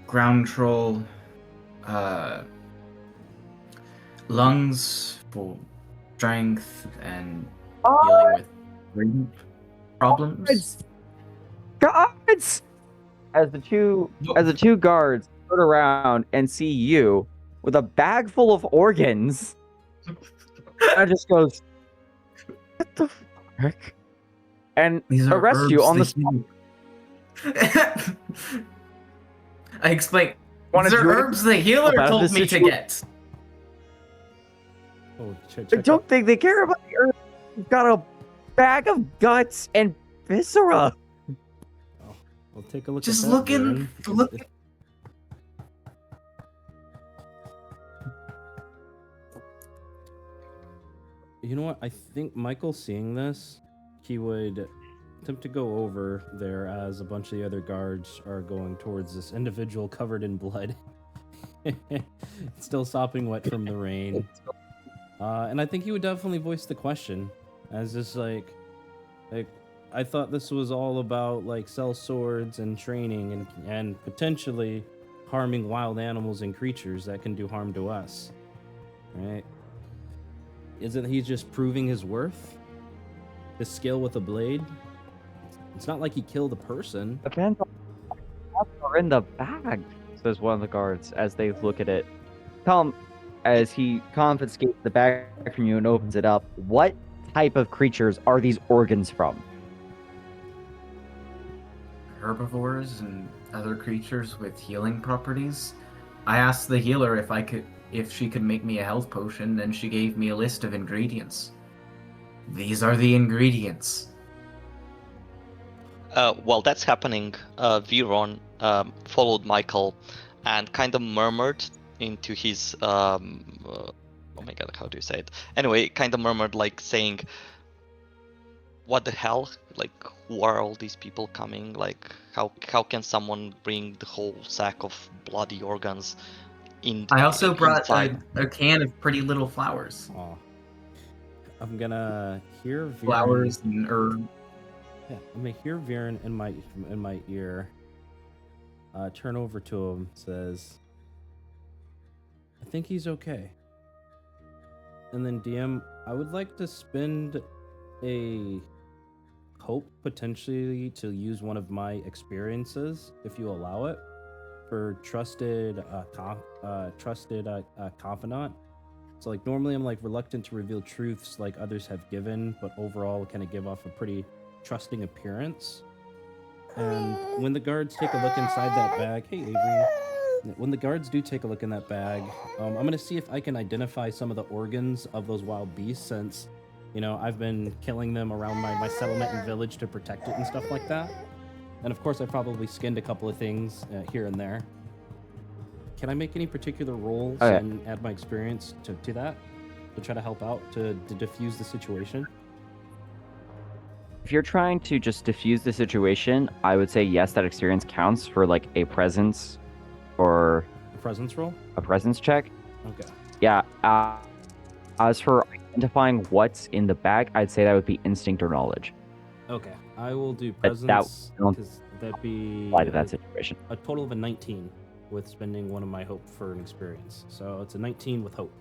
ground troll, lungs for strength and dealing with breathing problems. Guards! As the two guards turn around and see you with a bag full of organs, and just goes, "What the frick?" And These are arrest you herbs on the that spot. heal. I explain. Wanna These are do it herbs the healer about told this me to situation? get. Oh, I don't think they care about the earth. You've got a bag of guts and viscera. We'll take a look Just at that. looking. Baron. Look. You know what? I think Michael, seeing this, he would attempt to go over there as a bunch of the other guards are going towards this individual covered in blood, still sopping wet from the rain. And I think he would definitely voice the question. As just like I thought this was all about like sell swords and training and potentially harming wild animals and creatures that can do harm to us. Right? Isn't he just proving his worth? His skill with a blade? It's not like he killed a person. Depends on what are in the bag, says one of the guards as they look at it. Tell him, as he confiscates the bag from you and opens it up, what type of creatures are these organs from? Herbivores and other creatures with healing properties. I asked the healer if she could make me a health potion, and she gave me a list of ingredients. These are the ingredients. While that's happening, Viron followed Michael and kind of murmured into his oh my god, how do you say it? Anyway, kind of murmured, like saying, "What the hell? Like, who are all these people coming? Like, how can someone bring the whole sack of bloody organs in?" I also brought inside? a can of pretty little flowers. Aw. I'm gonna hear Viren. Flowers and herbs. Yeah, I'm gonna hear Viren in my ear. Turn over to him, says, "I think he's okay." And then DM, I would like to spend a hope potentially to use one of my experiences, if you allow it, for trusted confidant. So like normally I'm like reluctant to reveal truths like others have given, but overall kind of give off a pretty trusting appearance. And when the guards take a look inside that bag, hey Avery, when the guards do take a look in that bag, I'm gonna see if I can identify some of the organs of those wild beasts, since I've been killing them around my settlement and village to protect it and stuff like that. And of course I probably skinned a couple of things here and there. Can I make any particular rolls and add my experience to that to try to help out to diffuse the situation? If you're trying to just diffuse the situation, I would say yes, that experience counts for like a presence or A presence roll? a presence check. Okay. Yeah. As for identifying what's in the bag, I'd say that would be instinct or knowledge. Okay. I will do But presence because that'd be Apply to that situation. a total of a 19 with spending one of my hope for an experience. So it's a 19 with hope.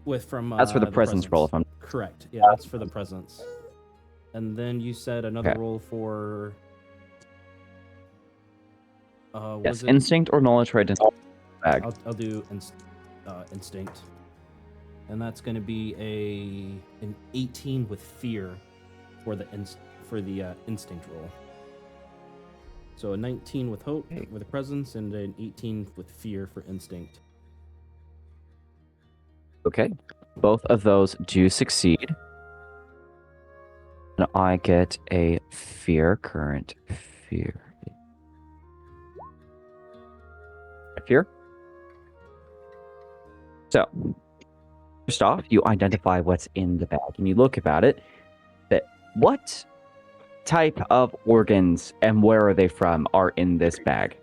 That's for the presence roll, if I'm correct. Yeah, that's for the presence. And then you said another roll for yes, instinct or knowledge for identifying the bag. I'll do instinct. And that's going to be an 18 with fear for the instinct roll. So a 19 with hope with a presence, and an 18 with fear for instinct. Okay, both of those do succeed. And I get a current fear. Fear. So, first off, you identify what's in the bag, and you look about it. What type of organs and where are they from are in this bag?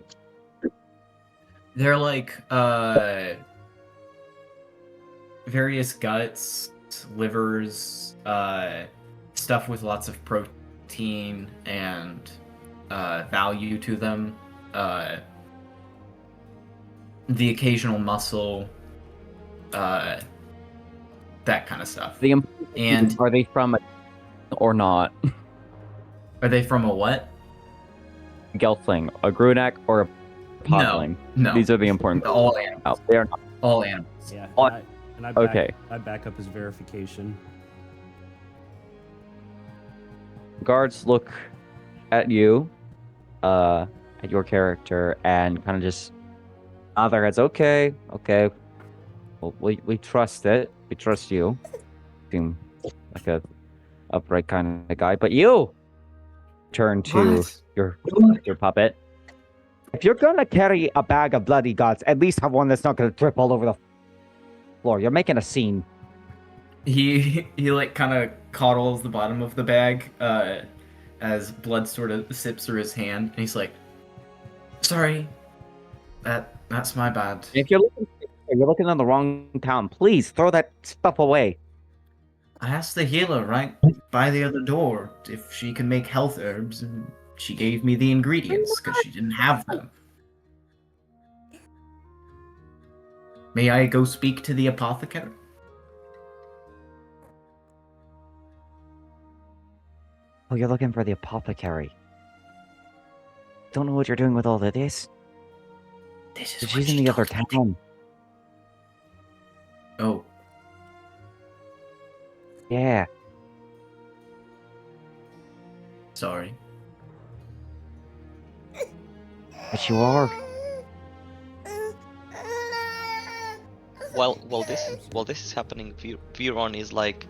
They're like various guts, livers, stuff with lots of protein and value to them. The occasional muscle, that kind of stuff. And are they from or not? Are they from a what? A gelfling, a grunak, or a podling? No. These are the important. All animals. Oh, they are not. All animals. Yeah. Okay. I back up his verification. Guards look at you, at your character, and kind of just nod their heads. Okay. Well, we trust it. We trust you. Seem like a upright kind of guy. But you turn to your puppet. If you're gonna carry a bag of bloody guts, at least have one that's not gonna drip all over the floor. You're making a scene. He like kind of coddles the bottom of the bag as blood sort of sips through his hand, and he's like, "Sorry, that's my bad." If you're looking in the wrong town, please throw that stuff away. I asked the healer right by the other door if she can make health herbs, and she gave me the ingredients because she didn't have them. May I go speak to the apothecary? Oh, you're looking for the apothecary. Don't know what you're doing with all of this. This is She's in the other town. Oh, Yeah. sorry. But you are. While this is happening, Viron is like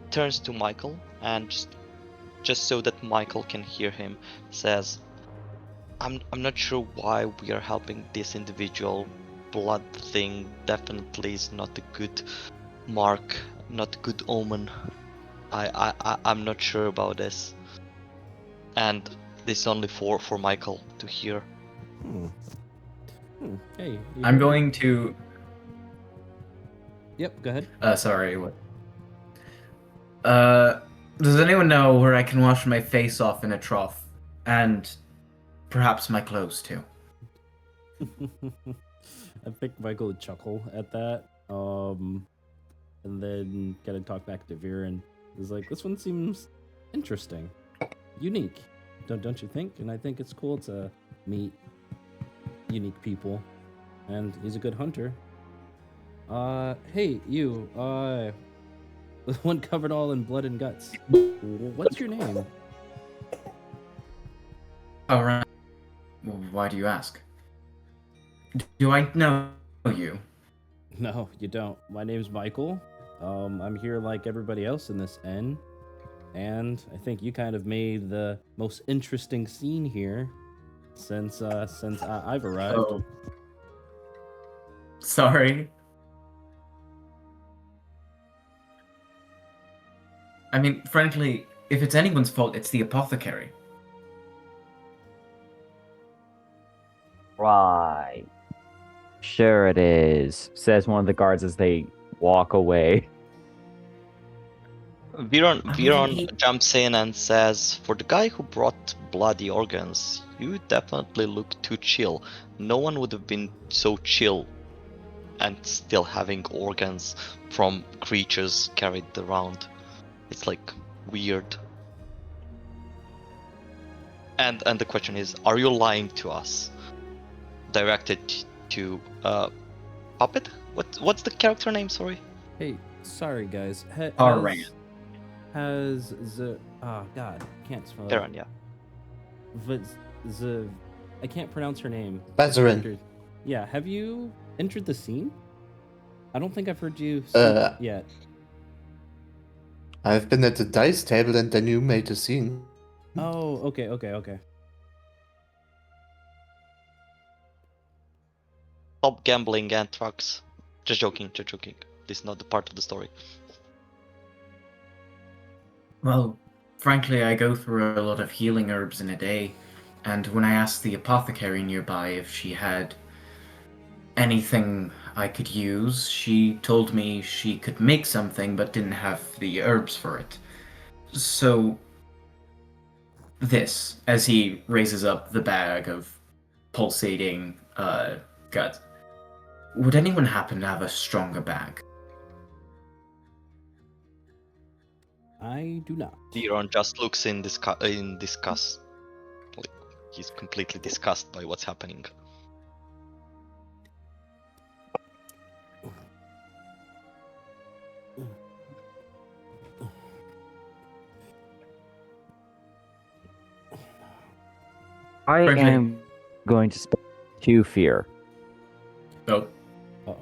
turns to Michael and just so that Michael can hear him says, I'm not sure why we are helping this individual. Blood thing definitely is not a good mark, not a good omen. I'm not sure about this. And this is only for Michael to hear. Hey. I'm going to. Yep, go ahead. Sorry, what? Does anyone know where I can wash my face off in a trough? And perhaps my clothes too. I think Michael would chuckle at that. And then kind of talk back to Viren. He's like, this one seems interesting. Unique. Don't you think? And I think it's cool to meet unique people. And he's a good hunter. Hey, you, the one covered all in blood and guts. What's your name? All right. Well, why do you ask? Do I know you? No, you don't. My name's Michael. I'm here like everybody else in this inn. And I think you kind of made the most interesting scene here since I've arrived. Oh. Sorry. I mean, frankly, if it's anyone's fault, it's the apothecary. Right. Sure it is, says one of the guards as they walk away. Viron jumps in and says, for the guy who brought bloody organs, you definitely look too chill. No one would have been so chill and still having organs from creatures carried around. It's like weird. And the question is, are you lying to us? Directed to Puppet? What's the character name, sorry? Hey, sorry guys. Aran. God, can't spell Theron, it. yeah. I can't pronounce her name. Bazarin. Yeah, have you entered the scene? I don't think I've heard you speak yet. I've been at the dice table and then you made a scene. Oh, okay. Stop gambling and trucks. Just joking. This is not the part of the story. Well, frankly, I go through a lot of healing herbs in a day, and when I asked the apothecary nearby if she had anything I could use, she told me she could make something but didn't have the herbs for it. So, this, as he raises up the bag of pulsating gut, would anyone happen to have a stronger bag? I do not. Viron just looks in disgust. Like, he's completely disgusted by what's happening. I Frankly- am going to speak to Fear. Oh, Uh-oh.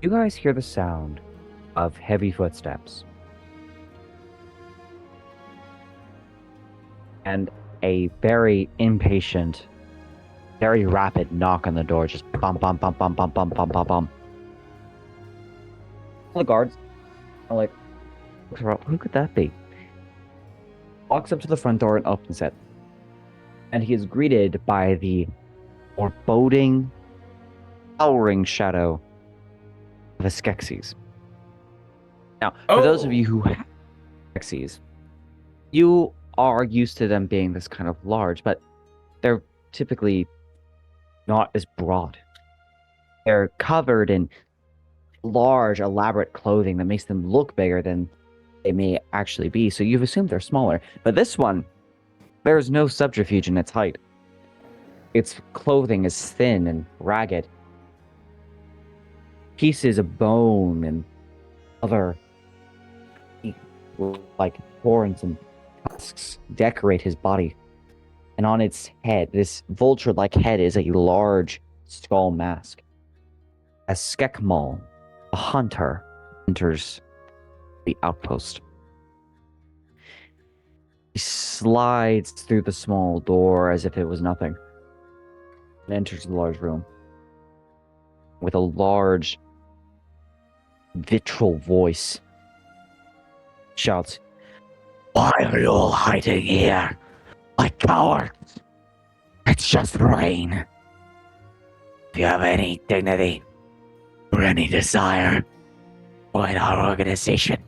You guys hear the sound of heavy footsteps. And a very impatient, very rapid knock on the door, just bum bum bum bum bum bum bum bum bum. The guards are like, who could that be? Walks up to the front door and opens it. and he is greeted by the foreboding, towering shadow of a Skeksis. Now, for those of you who have Skeksis, you are used to them being this kind of large, but they're typically not as broad. They're covered in large, elaborate clothing that makes them look bigger than they may actually be, so you've assumed they're smaller. But this one, there's no subterfuge in its height. Its clothing is thin and ragged. Pieces of bone and other, like horns and tusks, decorate his body. And on its head, this vulture-like head, is a large skull mask. As Skekmal, a hunter, enters the outpost. He slides through the small door as if it was nothing, and enters the large room with a large, vitral voice. Shouts, "Why are you all hiding here? Like cowards! It's just rain. If you have any dignity or any desire join our organization,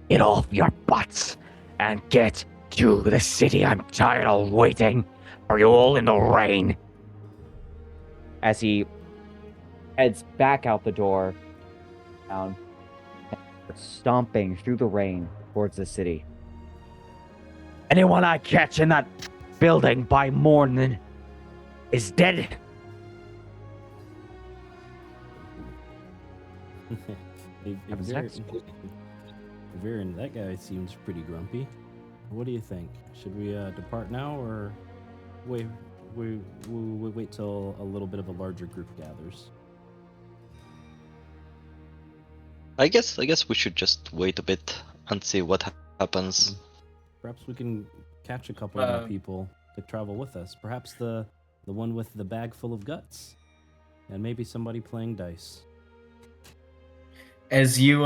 get off your butts and get to the city. I'm tired of waiting for you all in the rain." As he heads back out the door, down, stomping through the rain towards the city. "Anyone I catch in that building by morning is dead." Viren, that guy seems pretty grumpy. What do you think? Should we depart now, or wait till a little bit of a larger group gathers? I guess we should just wait a bit and see what happens. Perhaps we can catch a couple more people to travel with us. Perhaps the one with the bag full of guts, and maybe somebody playing dice. As you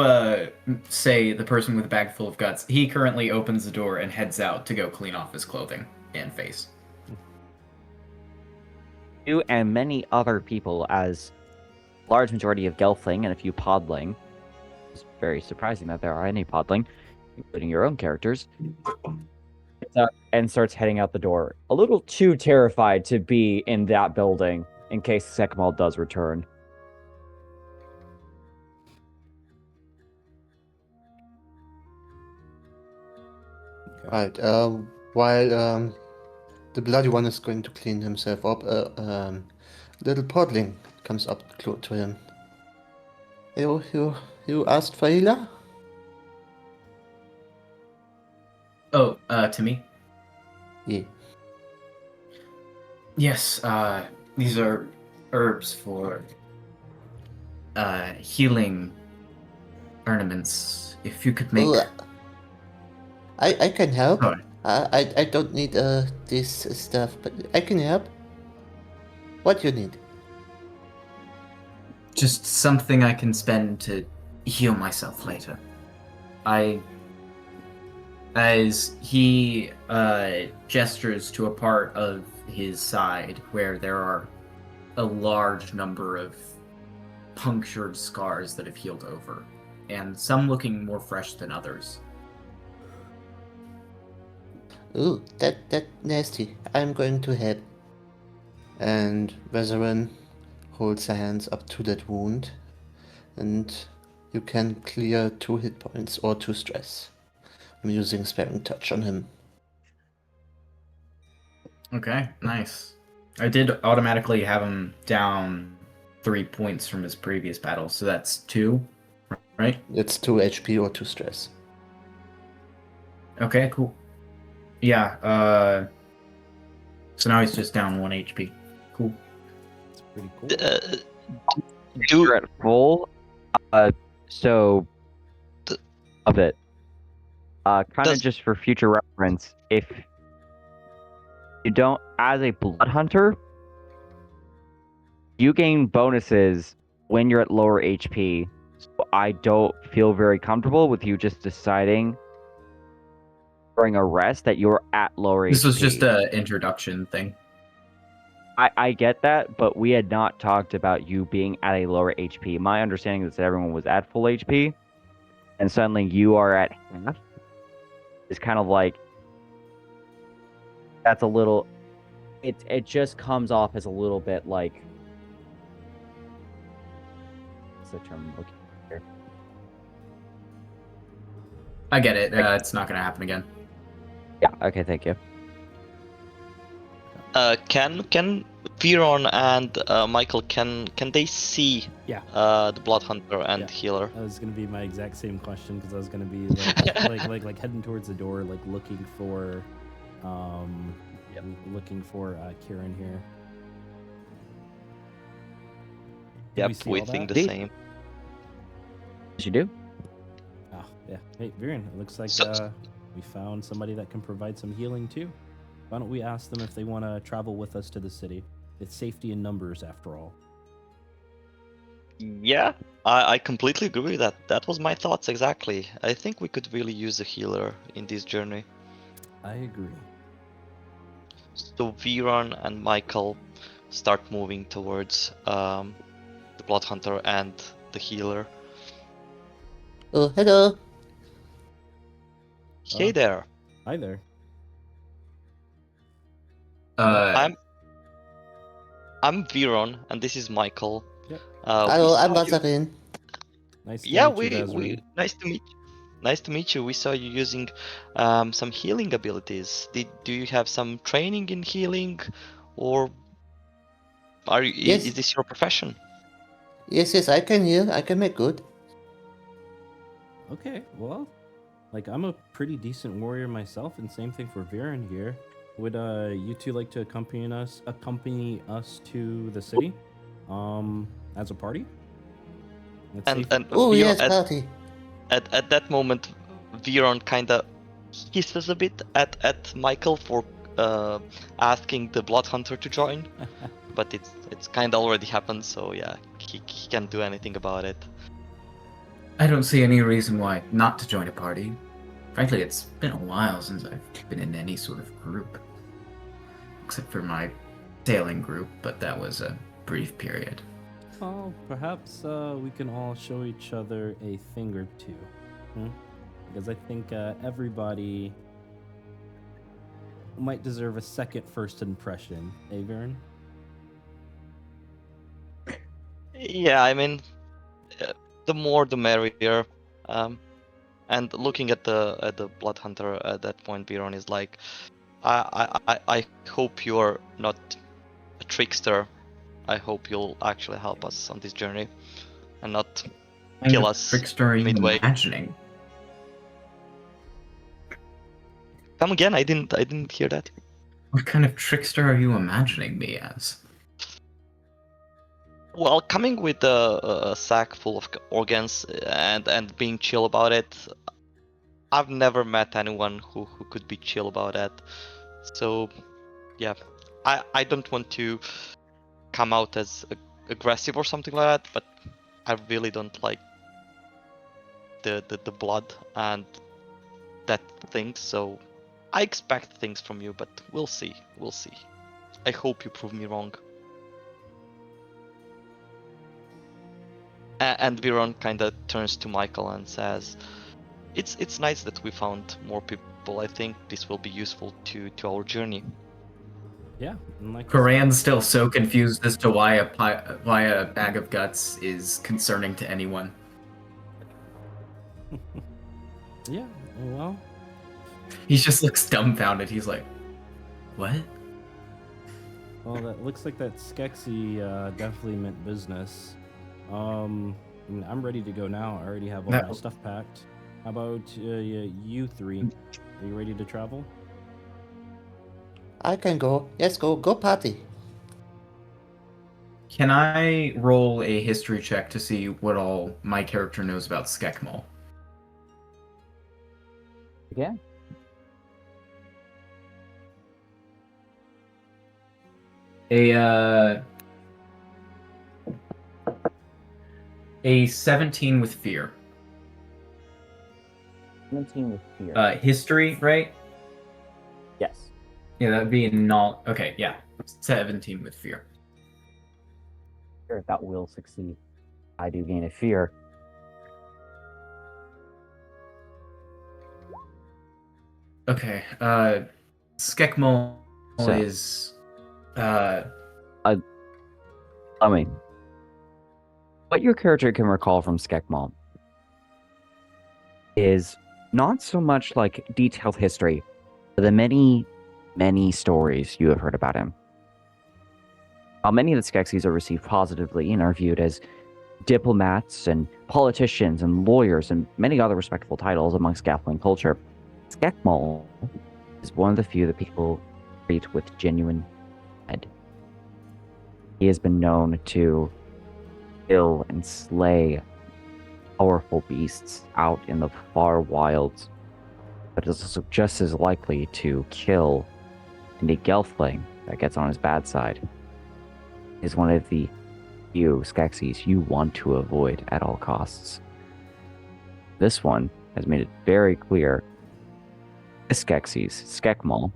say the person with a bag full of guts, he currently opens the door and heads out to go clean off his clothing and face. You and many other people, as a large majority of Gelfling and a few Podling. It's very surprising that there are any Podling, including your own characters. And starts heading out the door, a little too terrified to be in that building in case Sekmal does return. Right. While the bloody one is going to clean himself up, little podling comes up to him. You asked for Hila? Oh, to me? Yeah. Yes, these are herbs for healing ornaments. If you could make... I can help. Sorry. I don't need this stuff, but I can help. What you need? Just something I can spend to heal myself later. As he gestures to a part of his side where there are a large number of punctured scars that have healed over, and some looking more fresh than others. Ooh, that nasty. I'm going to help. And Vezerin holds her hands up to that wound, and you can clear 2 hit points or 2 stress. I'm using Sparing Touch on him. Okay, nice. I did automatically have him down 3 points from his previous battle, so that's 2, right? It's 2 HP or 2 stress. Okay, cool. Yeah, so now he's just down 1 HP. Cool. It's pretty cool. You're at full, so a bit. Kind of just for future reference, if you don't, as a blood hunter, you gain bonuses when you're at lower HP. So I don't feel very comfortable with you just deciding during a rest that you're at lower This HP. was just an introduction thing. I get that, but we had not talked about you being at a lower HP. My understanding is that everyone was at full HP, and suddenly you are at half. It's kind of like that's a little. It just comes off as a little bit like. What's the term I'm looking for here? I get it. It's not going to happen again. Yeah. Okay. Thank you. Can Viron and Michael can they see Yeah. the Blood Hunter and Yeah. Healer? That was gonna be my exact same question because I was gonna be like heading towards the door, like looking for Kieran here. Did we see We all think that? the same. Yes, you do. Oh, yeah. Hey, Viren, it looks like we found somebody that can provide some healing too. Why don't we ask them if they want to travel with us to the city? It's safety in numbers, after all. Yeah, I completely agree with that. That was my thoughts exactly. I think we could really use a healer in this journey. I agree. So Viron and Michael start moving towards the Blood Hunter and the healer. Oh, hello. Hey there. Hi there. I'm Viron, and this is Michael. Yep. Hello, I'm we saw you- Mazarin. Nice to Yeah, meet you, Vazarin. nice to meet you. Nice to meet you. We saw you using some healing abilities. Do you have some training in healing, or Yes. is this your profession? Yes, I can heal. I can make good. Okay, well, like I'm a pretty decent warrior myself, and same thing for Viren here. Would you two like to accompany us to the city, as a party? Let's see. And Oh, Viron, yes, party. at that moment, Viron kind of hisses a bit at Michael for asking the Blood Hunter to join, but it's kind of already happened, so yeah, he can't do anything about it. I don't see any reason why not to join a party. Frankly, it's been a while since I've been in any sort of group. Except for my sailing group, but that was a brief period. Oh, perhaps we can all show each other a thing or two. Because I think everybody might deserve a second first impression. Eh, Viren? Yeah, I mean, the more the merrier. And looking at the Blood Hunter at that point, Viron is like, I hope you're not a trickster. I hope you'll actually help us on this journey, and not kill us Trickster are you midway. imagining? Come again? I didn't hear that. What kind of trickster are you imagining me as? Well, coming with a sack full of organs and being chill about it, I've never met anyone who could be chill about that. So, yeah, I don't want to come out as aggressive or something like that, but I really don't like the blood and that thing. So, I expect things from you, but we'll see. We'll see. I hope you prove me wrong. And Viron kind of turns to Michael and says, "It's nice that we found more people. I think this will be useful to our journey." Yeah. And like Koran's still so confused as to why a bag of guts is concerning to anyone. Yeah. Well. He just looks dumbfounded. He's like, "What?" Well, that looks like that Skeksis definitely meant business. I mean, I'm ready to go now. I already have all my stuff packed. How about you three? Are you ready to travel? I can go. Yes, go party. Can I roll a history check to see what all my character knows about Skekmal? Yeah. A 17 with fear. 17 with fear. History, right? Yes. Yeah, that'd be not okay. Yeah, 17 with fear. Sure, that will succeed. I do gain a fear. Okay. Skekmol So- is. I mean, what your character can recall from Skekmol is not so much like detailed history, but the many, many stories you have heard about him. While many of the Skeksis are received positively and are viewed as diplomats and politicians and lawyers and many other respectable titles amongst Gathling culture, Skekmol is one of the few that people treat with genuine dread. He has been known to kill and slay powerful beasts out in the far wilds, but is also just as likely to kill any Gelfling that gets on his bad side. Is one of the few Skeksis you want to avoid at all costs. This one has made it very clear. This Skekmol,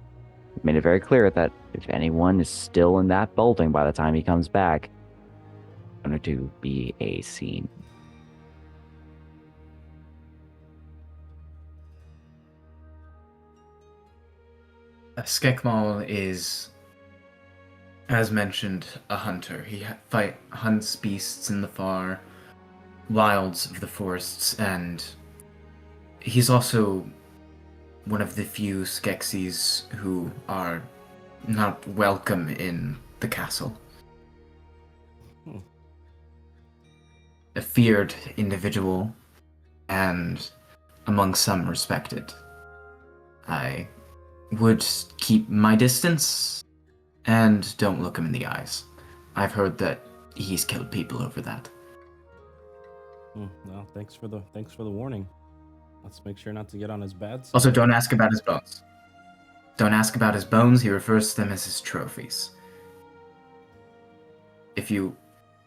made it very clear that if anyone is still in that building by the time he comes back, it's going to be a scene. Skekmol is, as mentioned, a hunter. He hunts beasts in the far wilds of the forests, and he's also one of the few Skeksis who are not welcome in the castle. A feared individual, and among some respected. I would keep my distance and don't look him in the eyes. I've heard that he's killed people over that. Well, thanks for the warning. Let's make sure not to get on his bad side. Also, don't ask about his bones. Don't ask about his bones. He refers to them as his trophies. If you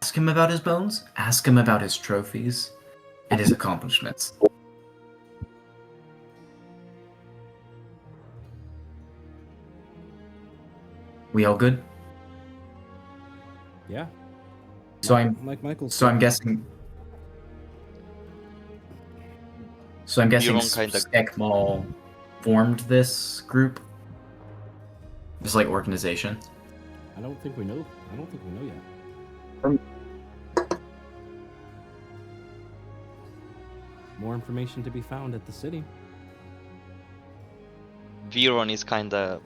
ask him about his bones, ask him about his trophies and his accomplishments. We all good? Yeah. So I'm like Michael. So I'm guessing. So I'm guessing Skekmol formed this group. This like organization. I don't think we know yet. More information to be found at the city. Viron is kinda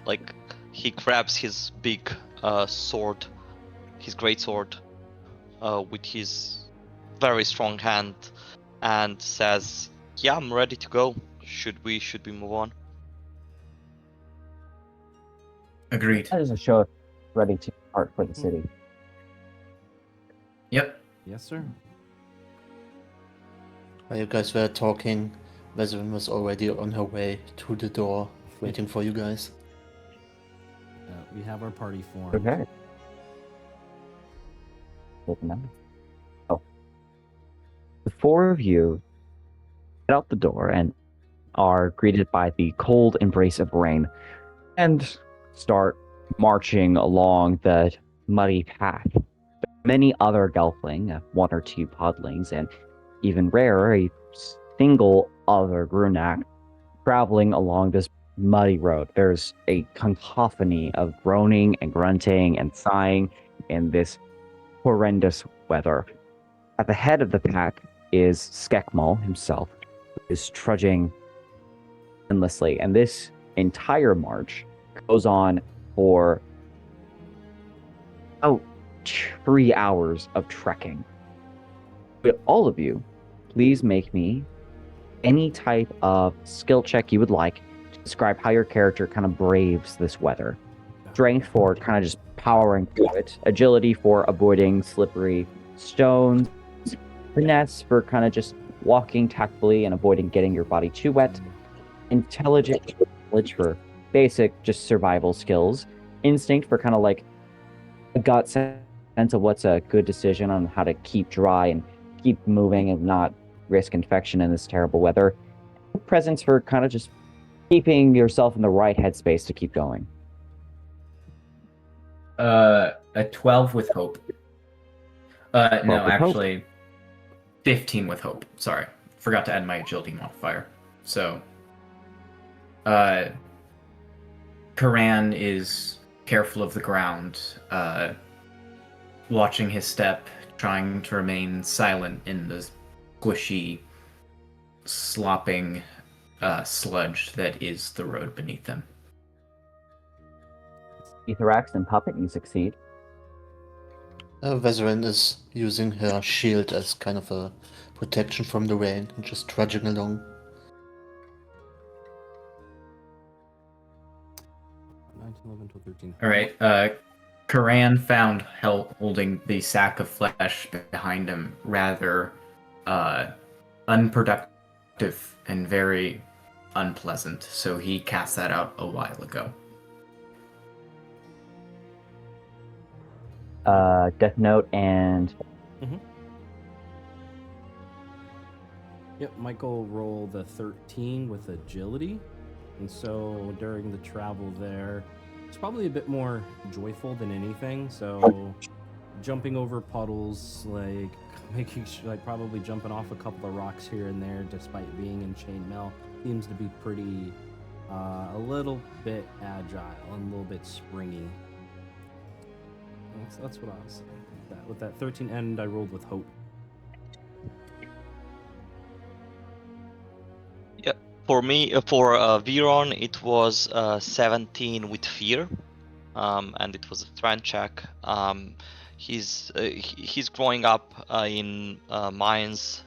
like he grabs his big sword, his great sword, with his very strong hand, and says, "Yeah, I'm ready to go. Should we move on?" Agreed. That is a show ready to depart for the city. Yep. Yes, sir. While you guys were talking, Veserin was already on her way to the door, waiting for you guys. We have our party formed. Okay. Oh. The four of you get out the door and are greeted by the cold embrace of rain and start marching along the muddy path. Many other Gelfling, one or two podlings, and even rarer, a single other Grunak traveling along this muddy road. There's a cacophony of groaning and grunting and sighing in this horrendous weather. At the head of the pack is Skekmol himself, who is trudging endlessly, and this entire march goes on for about 3 hours of trekking. But all of you, please make me any type of skill check you would like to describe how your character kind of braves this weather. Strength for kind of just powering through it. Agility for avoiding slippery stones. Finesse for kind of just walking tactfully and avoiding getting your body too wet. Intelligence for basic just survival skills. Instinct for kind of like a gut sense of what's a good decision on how to keep dry and keep moving and not risk infection in this terrible weather. Presence for kind of just keeping yourself in the right headspace to keep going? A 12 with hope. 12 No, with hope. actually, 15 with hope. Sorry. Forgot to add my agility modifier. So, Karan is careful of the ground, watching his step, trying to remain silent in the squishy, slopping sludge that is the road beneath him. Etherax and Puppet, you succeed. Vezerin is using her shield as kind of a protection from the rain and just trudging along. 9, 11, 12, 13. All right. Karan found holding the sack of flesh behind him rather unproductive and very unpleasant, so he cast that out a while ago. Death Note and Yep, Michael rolled a 13 with agility. And so during the travel there, it's probably a bit more joyful than anything. So jumping over puddles, like making sure, like probably jumping off a couple of rocks here and there, despite being in chainmail, seems to be pretty, a little bit agile and a little bit springy. That's what I was saying. With that 13 and I rolled with hope. For me, for Viron, it was 17 with fear, and it was a strength check. He's growing up in mines,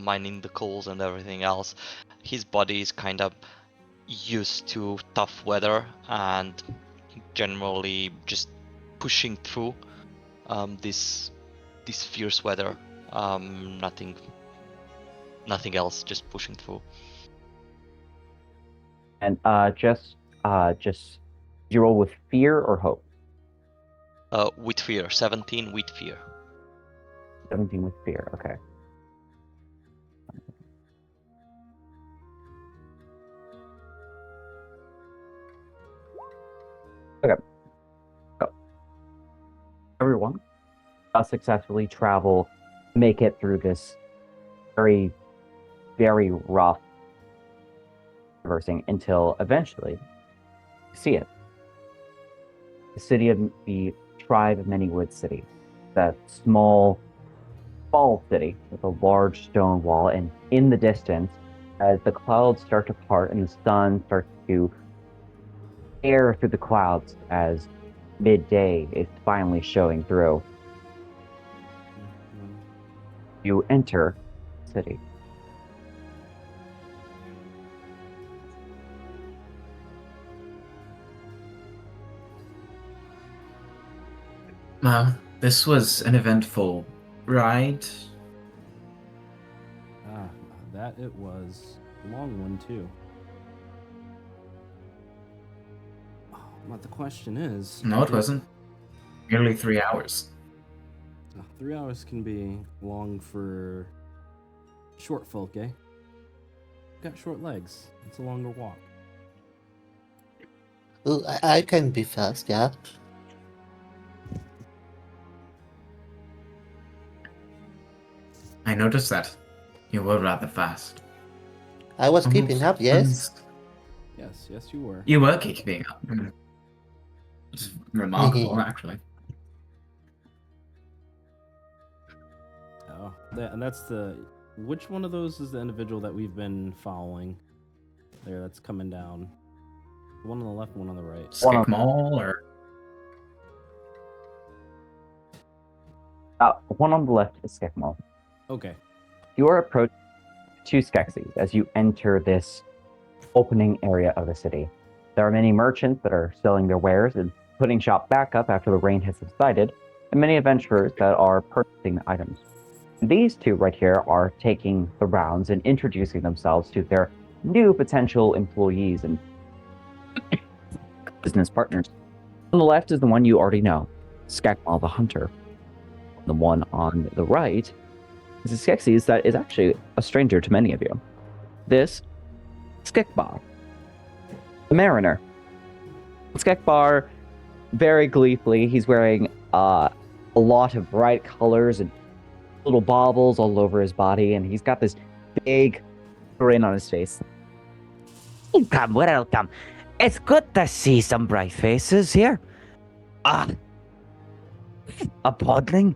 mining the coals and everything else. His body is kind of used to tough weather and generally just pushing through this fierce weather. Nothing else, just pushing through. And just you roll with fear or hope? With fear, 17 with fear. 17 with fear, okay. Okay. So, everyone successfully make it through this very, very rough traversing until eventually you see it. The city of the tribe of Manywood City. That small city with a large stone wall, and in the distance, as the clouds start to part and the sun starts to air through the clouds as midday is finally showing through, you enter the city. This was an eventful ride. That it was. A long one, too. But the question is... No, it wasn't. Nearly 3 hours. 3 hours can be long for short folk, eh? Got short legs. It's a longer walk. Well, I can be fast, yeah. I noticed that. You were rather fast. I was keeping up, yes? Yes, you were. You were keeping up. It's remarkable, actually. Oh, and that's the... Which one of those is the individual that we've been following? There, that's coming down. One on the left, one on the right. Skikmal, or... One on the left is Skekmal. Okay. You are approaching 2 Skeksis as you enter this opening area of the city. There are many merchants that are selling their wares and putting shop back up after the rain has subsided, and many adventurers that are purchasing the items. These 2 right here are taking the rounds and introducing themselves to their new potential employees and business partners. On the left is the one you already know, Skekmal the Hunter. The one on the right is a Skeksis that is actually a stranger to many of you. This, Skekba. the mariner. Skekbar, very gleefully, he's wearing a lot of bright colors and little baubles all over his body, and he's got this big grin on his face. Welcome, welcome. It's good to see some bright faces here. A podling,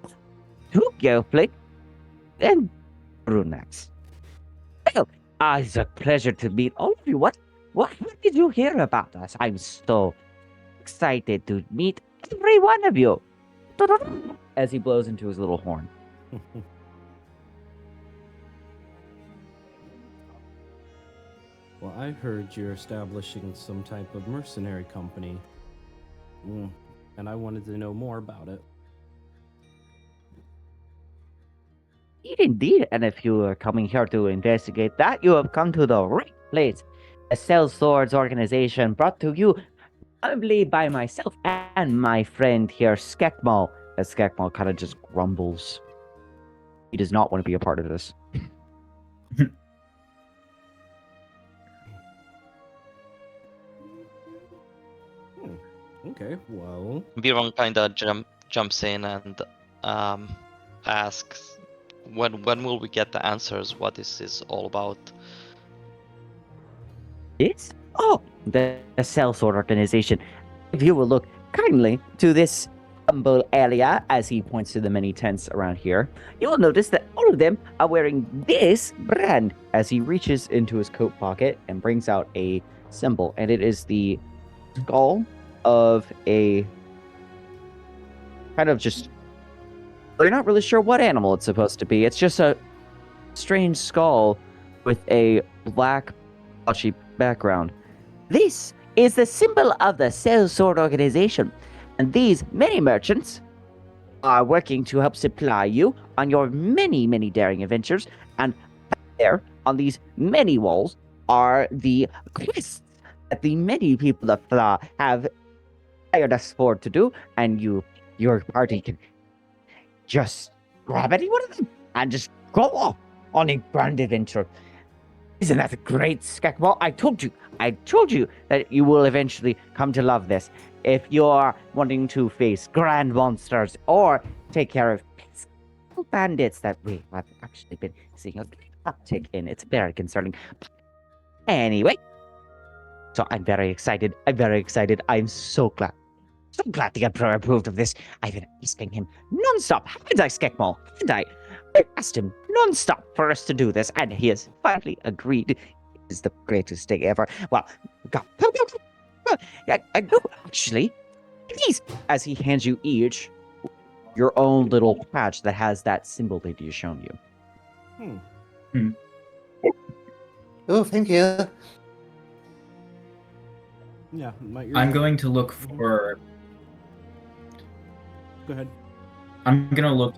2 Gelfling, and brunettes. Well, it's a pleasure to meet all of you. What did you hear about us? I'm so excited to meet every one of you. As he blows into his little horn. Well, I heard you're establishing some type of mercenary company. And I wanted to know more about it. Indeed, and if you are coming here to investigate that, you have come to the right place. A Cell Swords organization brought to you probably by myself and my friend here, Skekmal. As Skekmal kind of just grumbles. He does not want to be a part of this. Okay, well... Biron kind of jumps in and asks, when will we get the answers? What is this all about? This? Oh, the Cell Sword organization. If you will look kindly to this humble area, as he points to the many tents around here, you will notice that all of them are wearing this brand, as he reaches into his coat pocket and brings out a symbol, and it is the skull of a kind of just, you're not really sure what animal it's supposed to be. It's just a strange skull with a black blotchy background. This is the symbol of the Cell Sword organization, and these many merchants are working to help supply you on your many, many daring adventures, and there on these many walls are the quests that the many people of Thra have hired us for to do, and your party can just grab any one of them and just go off on a grand adventure. Isn't that a great, Skekball? I told you that you will eventually come to love this. If you're wanting to face grand monsters or take care of bandits that we have actually been seeing a uptick in, it's very concerning. Anyway, so I'm very excited. I'm so glad. So glad the Emperor approved of this. I've been asking him non-stop. Haven't I, Skekmal? Haven't I? I asked him non-stop for us to do this, and he has finally agreed. It is the greatest day ever. Well, go. I go, actually. Please, as he hands you each your own little patch that has that symbol that he's shown you. Oh, thank you. Yeah, I'm going to look for... Go ahead. I'm going to look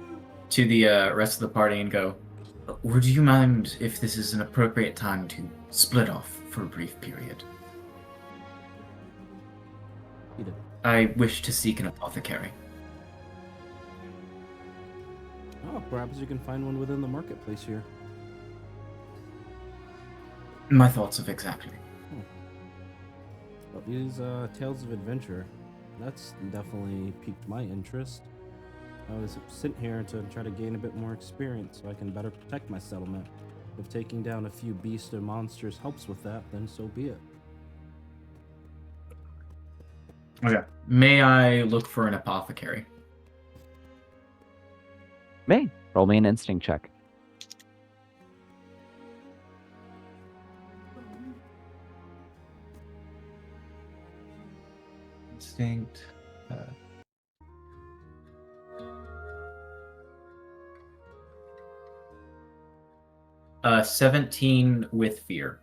to the rest of the party and go, would you mind if this is an appropriate time to split off for a brief period? I wish to seek an apothecary. Oh, perhaps you can find one within the marketplace here. My thoughts of exactly. Well, these tales of adventure, that's definitely piqued my interest. I was sent here to try to gain a bit more experience so I can better protect my settlement. If taking down a few beasts and monsters helps with that, then so be it. Okay. May I look for an apothecary? May. Roll me an instinct check. Instinct. 17 with fear.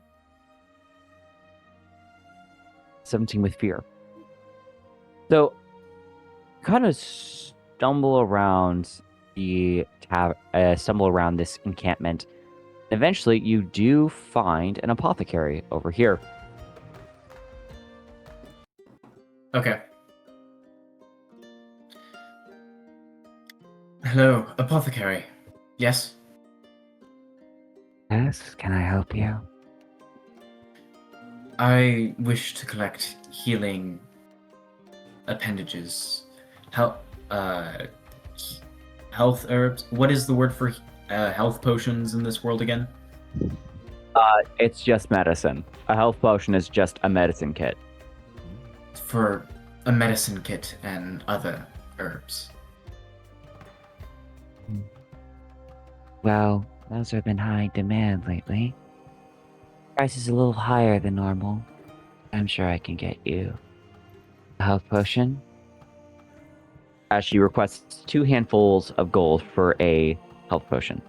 17 with fear. So, kind of stumble around this encampment. Eventually, you do find an apothecary over here. Okay. Hello, apothecary. Yes? Yes, can I help you? I wish to collect healing appendages. Health, health herbs. What is the word for health potions in this world again? It's just medicine. A health potion is just a medicine kit. For a medicine kit and other herbs. Well, those have been high demand lately. Price is a little higher than normal. I'm sure I can get you a health potion. As she requests 2 handfuls of gold for a health potion.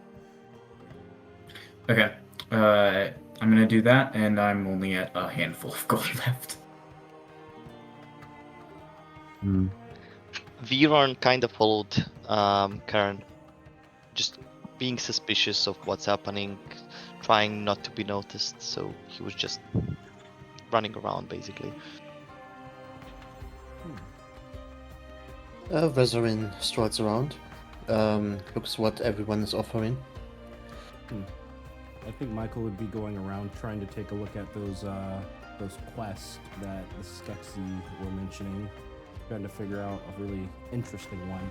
Okay. I'm gonna do that, and I'm only at a handful of gold left. Viron kind of followed Karen, just being suspicious of what's happening, trying not to be noticed, so he was just running around basically. Vezarin strolls around, looks what everyone is offering. I think Michael would be going around trying to take a look at those quests that the Skeksis were mentioning, trying to figure out a really interesting one.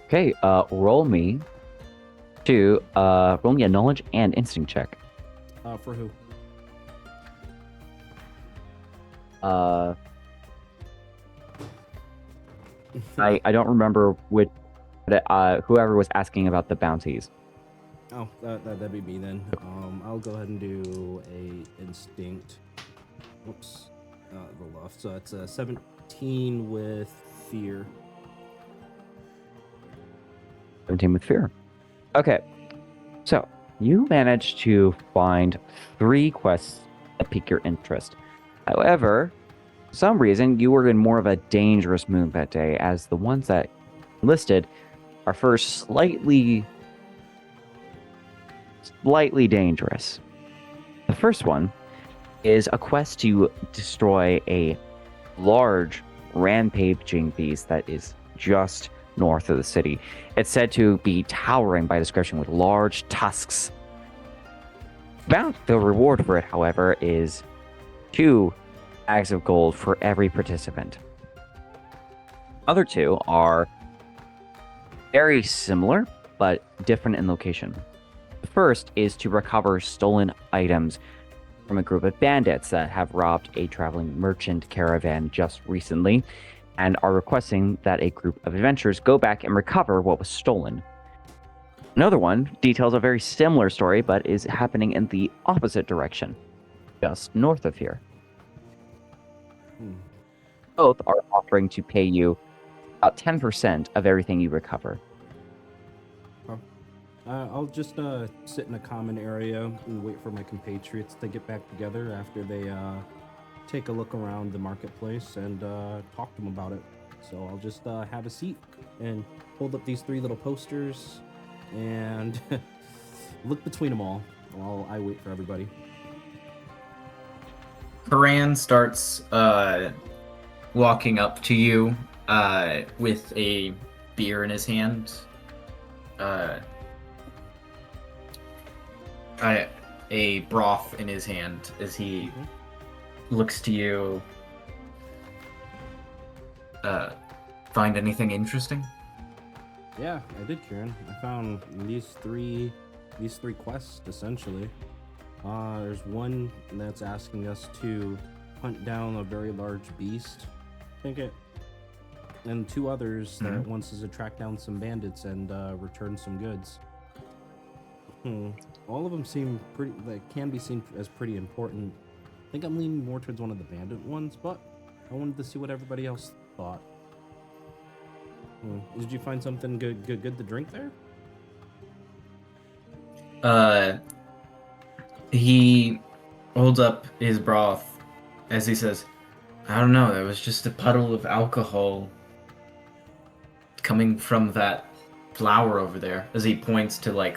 Okay, roll me a knowledge and instinct check. For who? I don't remember which, whoever was asking about the bounties. Oh, that'd be me then. I'll go ahead and do a instinct. Whoops, roll off. So it's a 17 with fear. 17 with fear. Okay, so you managed to find 3 quests that pique your interest. However, for some reason, you were in more of a dangerous mood that day, as the ones that listed are first slightly dangerous. The first one is a quest to destroy a large rampaging beast that is just north of the city. It's said to be towering by description with large tusks. The reward for it, however, is 2 bags of gold for every participant. Other 2 are very similar, but different in location. The first is to recover stolen items from a group of bandits that have robbed a traveling merchant caravan just recently, and are requesting that a group of adventurers go back and recover what was stolen. Another one details a very similar story, but is happening in the opposite direction, just north of here. Both are offering to pay you about 10% of everything you recover. I'll just sit in a common area and wait for my compatriots to get back together after they take a look around the marketplace and talk to them about it. So I'll just have a seat and hold up these 3 little posters and look between them all while I wait for everybody. Karan starts walking up to you with a beer in his hand. A broth in his hand as he looks to you. Find anything interesting? Yeah, I did, Kieran. I found these three quests essentially. There's one that's asking us to hunt down a very large beast. And 2 others that wants us to track down some bandits and return some goods. All of them seem pretty, can be seen as pretty important. I think I'm leaning more towards one of the bandit ones, but I wanted to see what everybody else thought. Did you find something good to drink there? He holds up his broth as he says, I don't know, there was just a puddle of alcohol coming from that flower over there, as he points to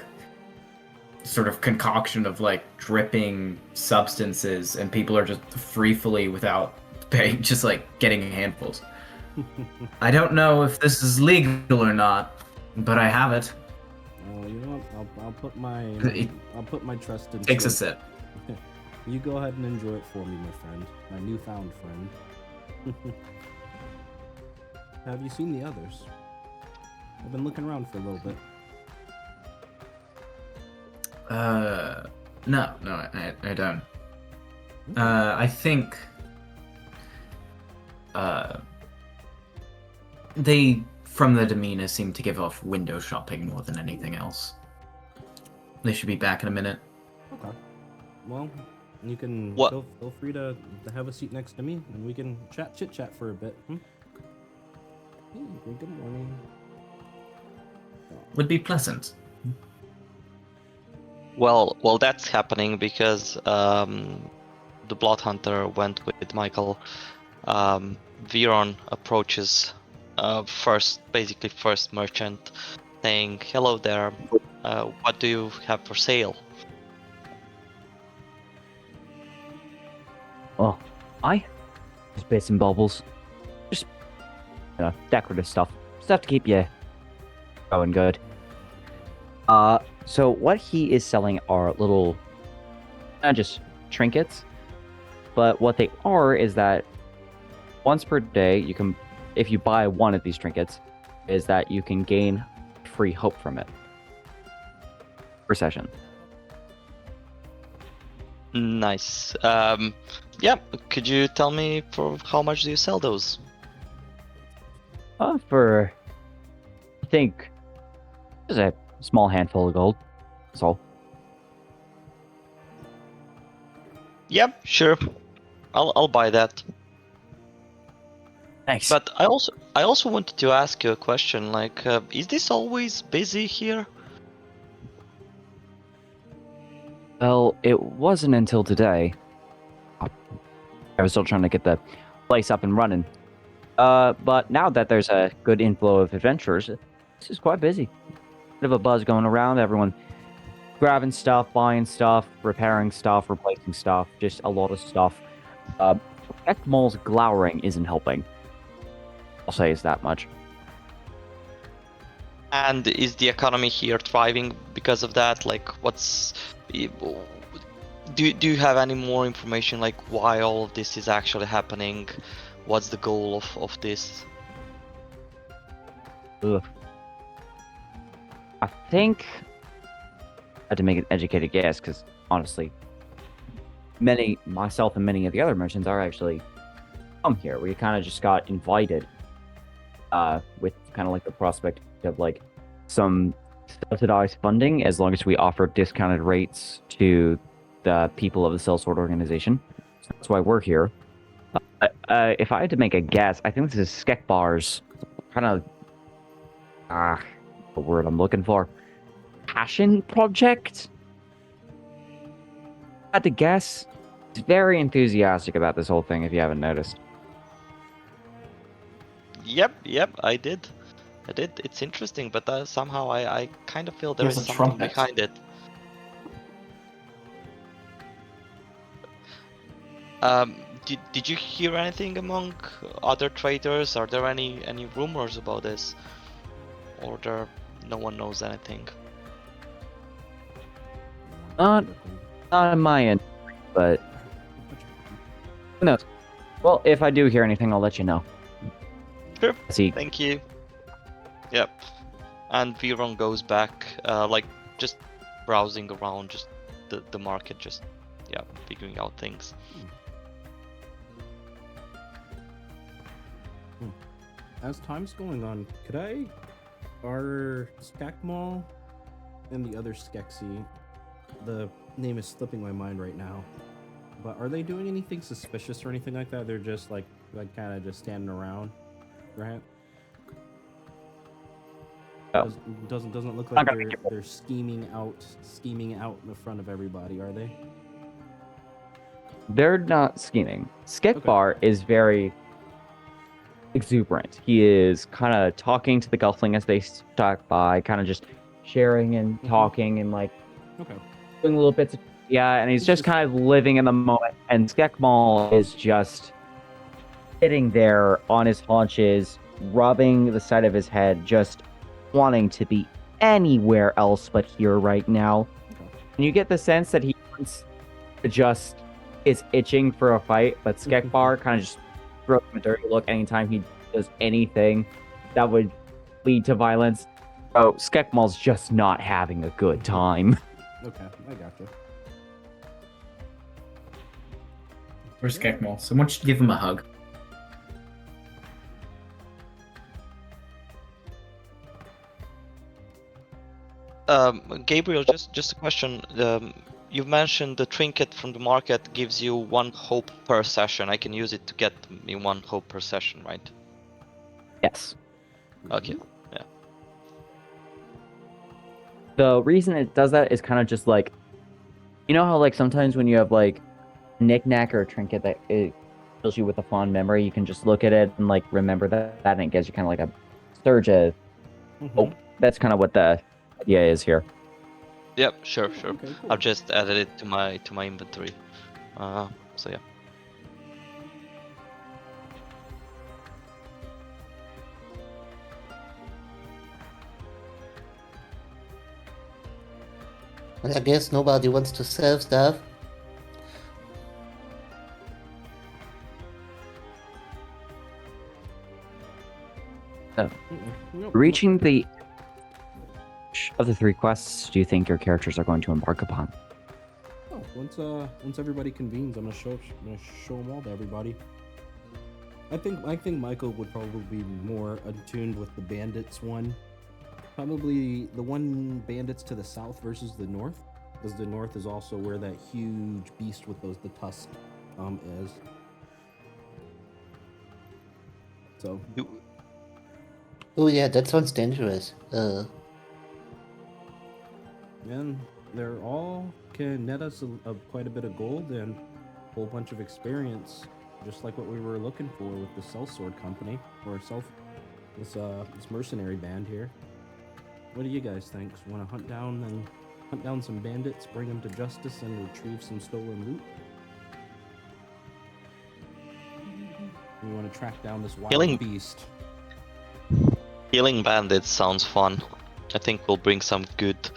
sort of concoction of dripping substances, and people are just freefully without paying, just getting handfuls. I don't know if this is legal or not, but I have it. You know what? I'll put my trust in. Takes a sip. You go ahead and enjoy it for me, my friend, my newfound friend. Have you seen the others? I've been looking around for a little bit. No, I don't. I think they, from their demeanor, seem to give off window shopping more than anything else. They should be back in a minute. Okay. Well, you can feel free to have a seat next to me, and we can chit chat for a bit. Hey, good morning. Would be pleasant. Well, that's happening because the Blood Hunter went with Michael. Viron approaches first merchant, saying, "Hello there. What do you have for sale?" Oh, just bits and bobbles, just decorative stuff to keep you going good. So what he is selling are little, just trinkets, but what they are is that once per day you can, if you buy one of these trinkets, is that you can gain free hope from it per session. Nice. Yeah. Could you tell me for how much do you sell those? For I think there's a small handful of gold. That's all. Yep, sure. I'll buy that. Thanks. But I also wanted to ask you a question. Like, is this always busy here? Well, it wasn't until today. I was still trying to get the place up and running. But now that there's a good inflow of adventurers, this is quite busy. Bit of a buzz going around. Everyone grabbing stuff, buying stuff, repairing stuff, replacing stuff. Just a lot of stuff. Ekmal's glowering isn't helping. I'll say it's that much. And is the economy here thriving because of that? Like, do you have any more information, like why all of this is actually happening? What's the goal of this? Ugh. I think I had to make an educated guess because honestly, myself and many of the other merchants are actually from here. We kind of just got invited with kind of like the prospect of like some subsidized funding as long as we offer discounted rates to the people of the Sellsword organization. So that's why we're here. If I had to make a guess, I think this is Skekbar's kind of the word I'm looking for, passion project. I had to guess. He's very enthusiastic about this whole thing, if you haven't noticed. Yep, I did. It's interesting, but somehow I kind of feel there There's is a something trumpet. behind it. Did you hear anything among other traders? Are there any rumors about this, or no one knows anything? Not on my end, but who knows? Well, if I do hear anything, I'll let you know. Sure. See. Thank you. Yep. And Viron goes back, like just browsing around, just the market, just figuring out things. As time's going on, are Skekmal and the other Skeksy, the name is slipping my mind right now, but are they doing anything suspicious or anything like that? They're just like kind of just standing around, right? Oh. Doesn't look like they're scheming out in the front of everybody, are they? They're not scheming. Skekbar is very exuberant. He is kind of talking to the Gelfling as they stalk by, kind of just sharing and talking and like doing little bits of, and he's just kind of living in the moment. And Skekmal is just sitting there on his haunches, rubbing the side of his head, just wanting to be anywhere else but here right now. And you get the sense that he wants to just is itching for a fight, but Skekbar kind of just throws him a dirty look anytime he does anything that would lead to violence. Oh, Skekmal's just not having a good time. Okay, I gotcha. Where's Skekmal? Someone should give him a hug. Gabriel, just a question. You mentioned the trinket from the market gives you 1 hope per session. I can use it to get me 1 hope per session, right? Yes. Okay. Yeah. The reason it does that is kind of just like, you know how like sometimes when you have like a knickknack or a trinket that it fills you with a fond memory, you can just look at it and like remember that and it gives you kind of like a surge of hope. That's kind of what the idea is here. Yep, sure. Okay, cool. I've just added it to my inventory. So yeah. Well, I guess nobody wants to sell stuff. Nope. Reaching the of the 3 quests do you think your characters are going to embark upon? Oh, once everybody convenes, I'm gonna show them all to everybody. I think Michael would probably be more attuned with the bandits one. Probably the one bandits to the south versus the north, because the north is also where that huge beast with the tusk is. So. Oh yeah, that sounds dangerous. And they're all can net us quite a bit of gold and a whole bunch of experience, just like what we were looking for with the sellsword company or this mercenary band here. What do you guys think? Want to hunt down some bandits, bring them to justice, and retrieve some stolen loot? We want to track down this wild beast. Killing bandits sounds fun. I think we'll bring some good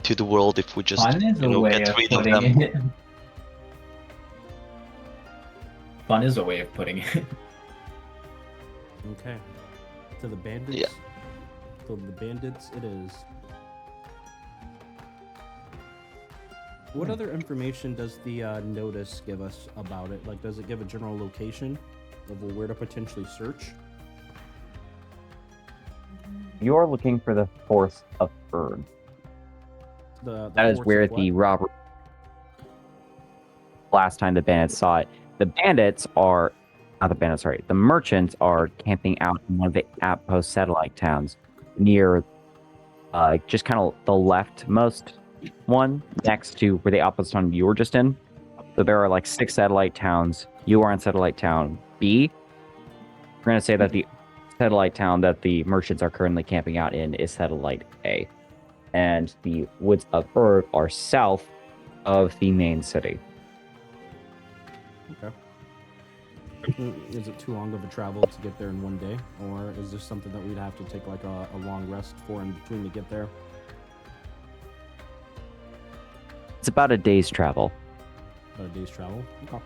to the world if we just Fun is a way get of rid of putting them. it. Fun is a way of putting it. Okay. To the bandits? Yeah. To the bandits it is. What other information does the notice give us about it? Like, does it give a general location of where to potentially search? You're looking for the Force of Fern. That is where the robbery. Last time the bandits saw it, the merchants are camping out in one of the outpost satellite towns near, just kind of the leftmost one next to where the outpost town you were just in. So there are like 6 satellite towns. You are in satellite town B. We're gonna say that the satellite town that the merchants are currently camping out in is satellite A. And the woods of Erg are south of the main city. Okay. Is it too long of a travel to get there in one day? Or is this something that we'd have to take like a long rest for in between to get there? It's about a day's travel. About a day's travel? Okay.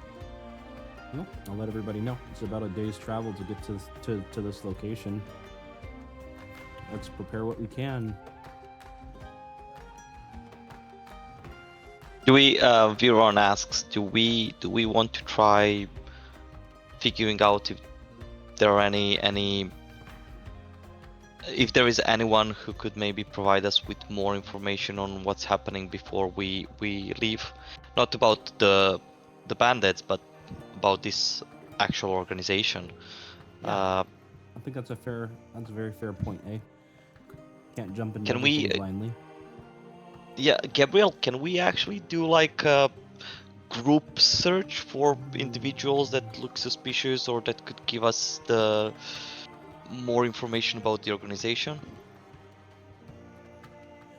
Well, I'll let everybody know. It's about a day's travel to get to this location. Let's prepare what we can. Do we? Viron asks, do we want to try figuring out if there are if there is anyone who could maybe provide us with more information on what's happening before we leave? Not about the bandits, but about this actual organization. Yeah. I think that's a very fair point, eh? Can't jump into everything blindly. Yeah, Gabriel, can we actually do like a group search for individuals that look suspicious or that could give us the more information about the organization?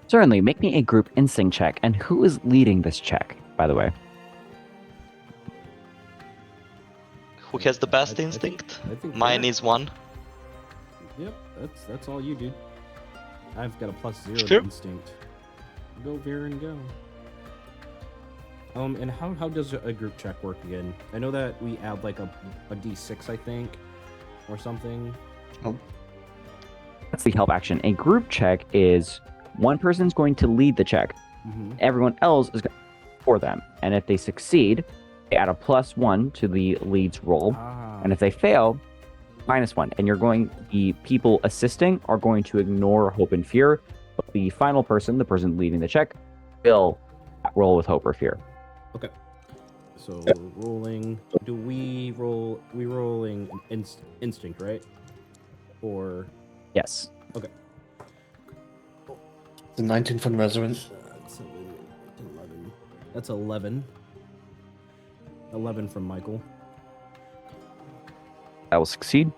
Certainly, make me a group instinct check. And who is leading this check, by the way? Who has the best instinct? I think Mine is 1. Yep, that's all you, dude. I've got a +0 Sure. to instinct. Go, Viren, go. And how does a group check work again? I know that we add like a d6, I think, or something. Oh, That's the help action. A group check is one person's going to lead the check. Mm-hmm. Everyone else is going to for them. And if they succeed, they add a +1 to the lead's roll. And if they fail, -1. And the people assisting are going to ignore hope and fear. But the final person, the person leading the check, will roll with hope or fear. Okay. So rolling. Do we roll? We rolling instinct, right? Or Yes. okay. the 19 from Resurrect. That's 11. That's 11. 11 from Michael. That will succeed.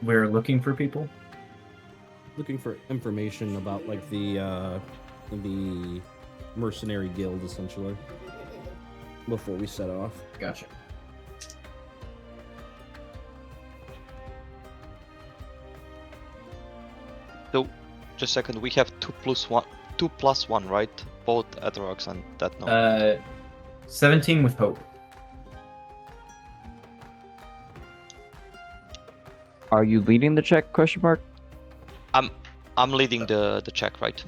We're looking for people. Looking for information about like the mercenary guild, essentially, before we set off. Gotcha. So, just a second. We have 2+1, right? Both Atherox and that no. 17 with hope. Are you leading the check? Question mark. I'm leading the check, right?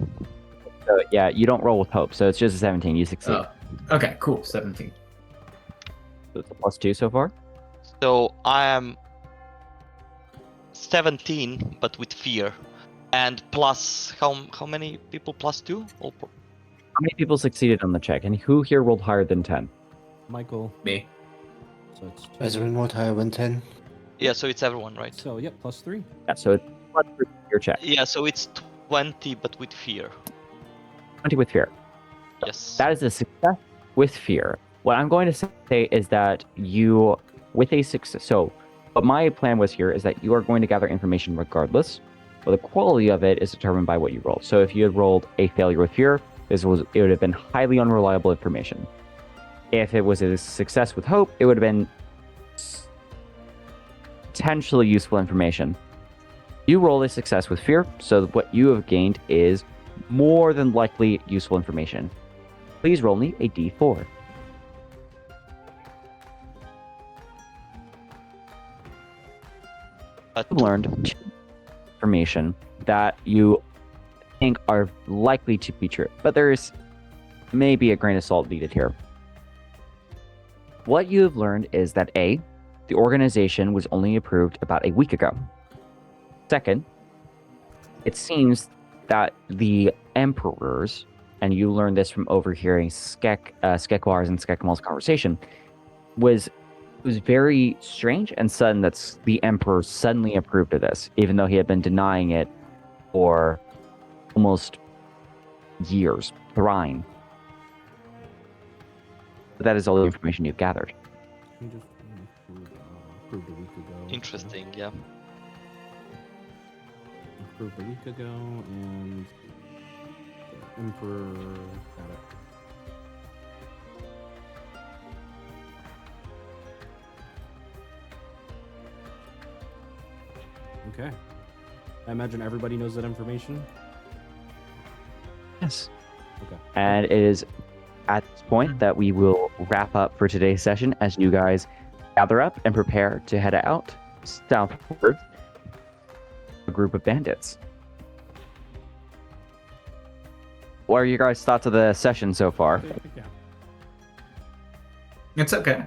Yeah, you don't roll with hope, so it's just a 17. You succeed. Oh, okay, cool. 17. So it's a +2 so far. So I am 17, but with fear, and plus how many people +2? Or How many people succeeded on the check, and who here rolled higher than 10? Michael. Me. So it's 2. Resurrect what higher than 10. yeah, so it's everyone, right? So yep, +3. Yeah, so it's +3 for your check. Yeah, so it's 20, but with fear. 20 with fear. Yes. That is a success with fear. What I'm going to say is that you, with a success, so what my plan was here is that you are going to gather information regardless, but the quality of it is determined by what you roll. So if you had rolled a failure with fear, it would have been highly unreliable information. If it was a success with hope, it would have been potentially useful information. You roll a success with fear, so what you have gained is more than likely useful information. Please roll me a d4. You learned information that you think are likely to be true, but there's maybe a grain of salt needed here. What you have learned is that A, the organization was only approved about a week ago. Second, it seems that the emperors, and you learned this from overhearing Skekwar's and Skekmal's conversation, was very strange and sudden that the emperor suddenly approved of this, even though he had been denying it for almost years. Thrain. But that is all the information you've gathered. We just approved a week ago. Interesting, yeah. Approved a week ago, and the Emperor got it. Okay. I imagine everybody knows that information. Yes. Okay. And it is at this point that we will wrap up for today's session as you guys gather up and prepare to head out southward. A group of bandits. What are your guys' thoughts of the session so far? Yeah. It's okay.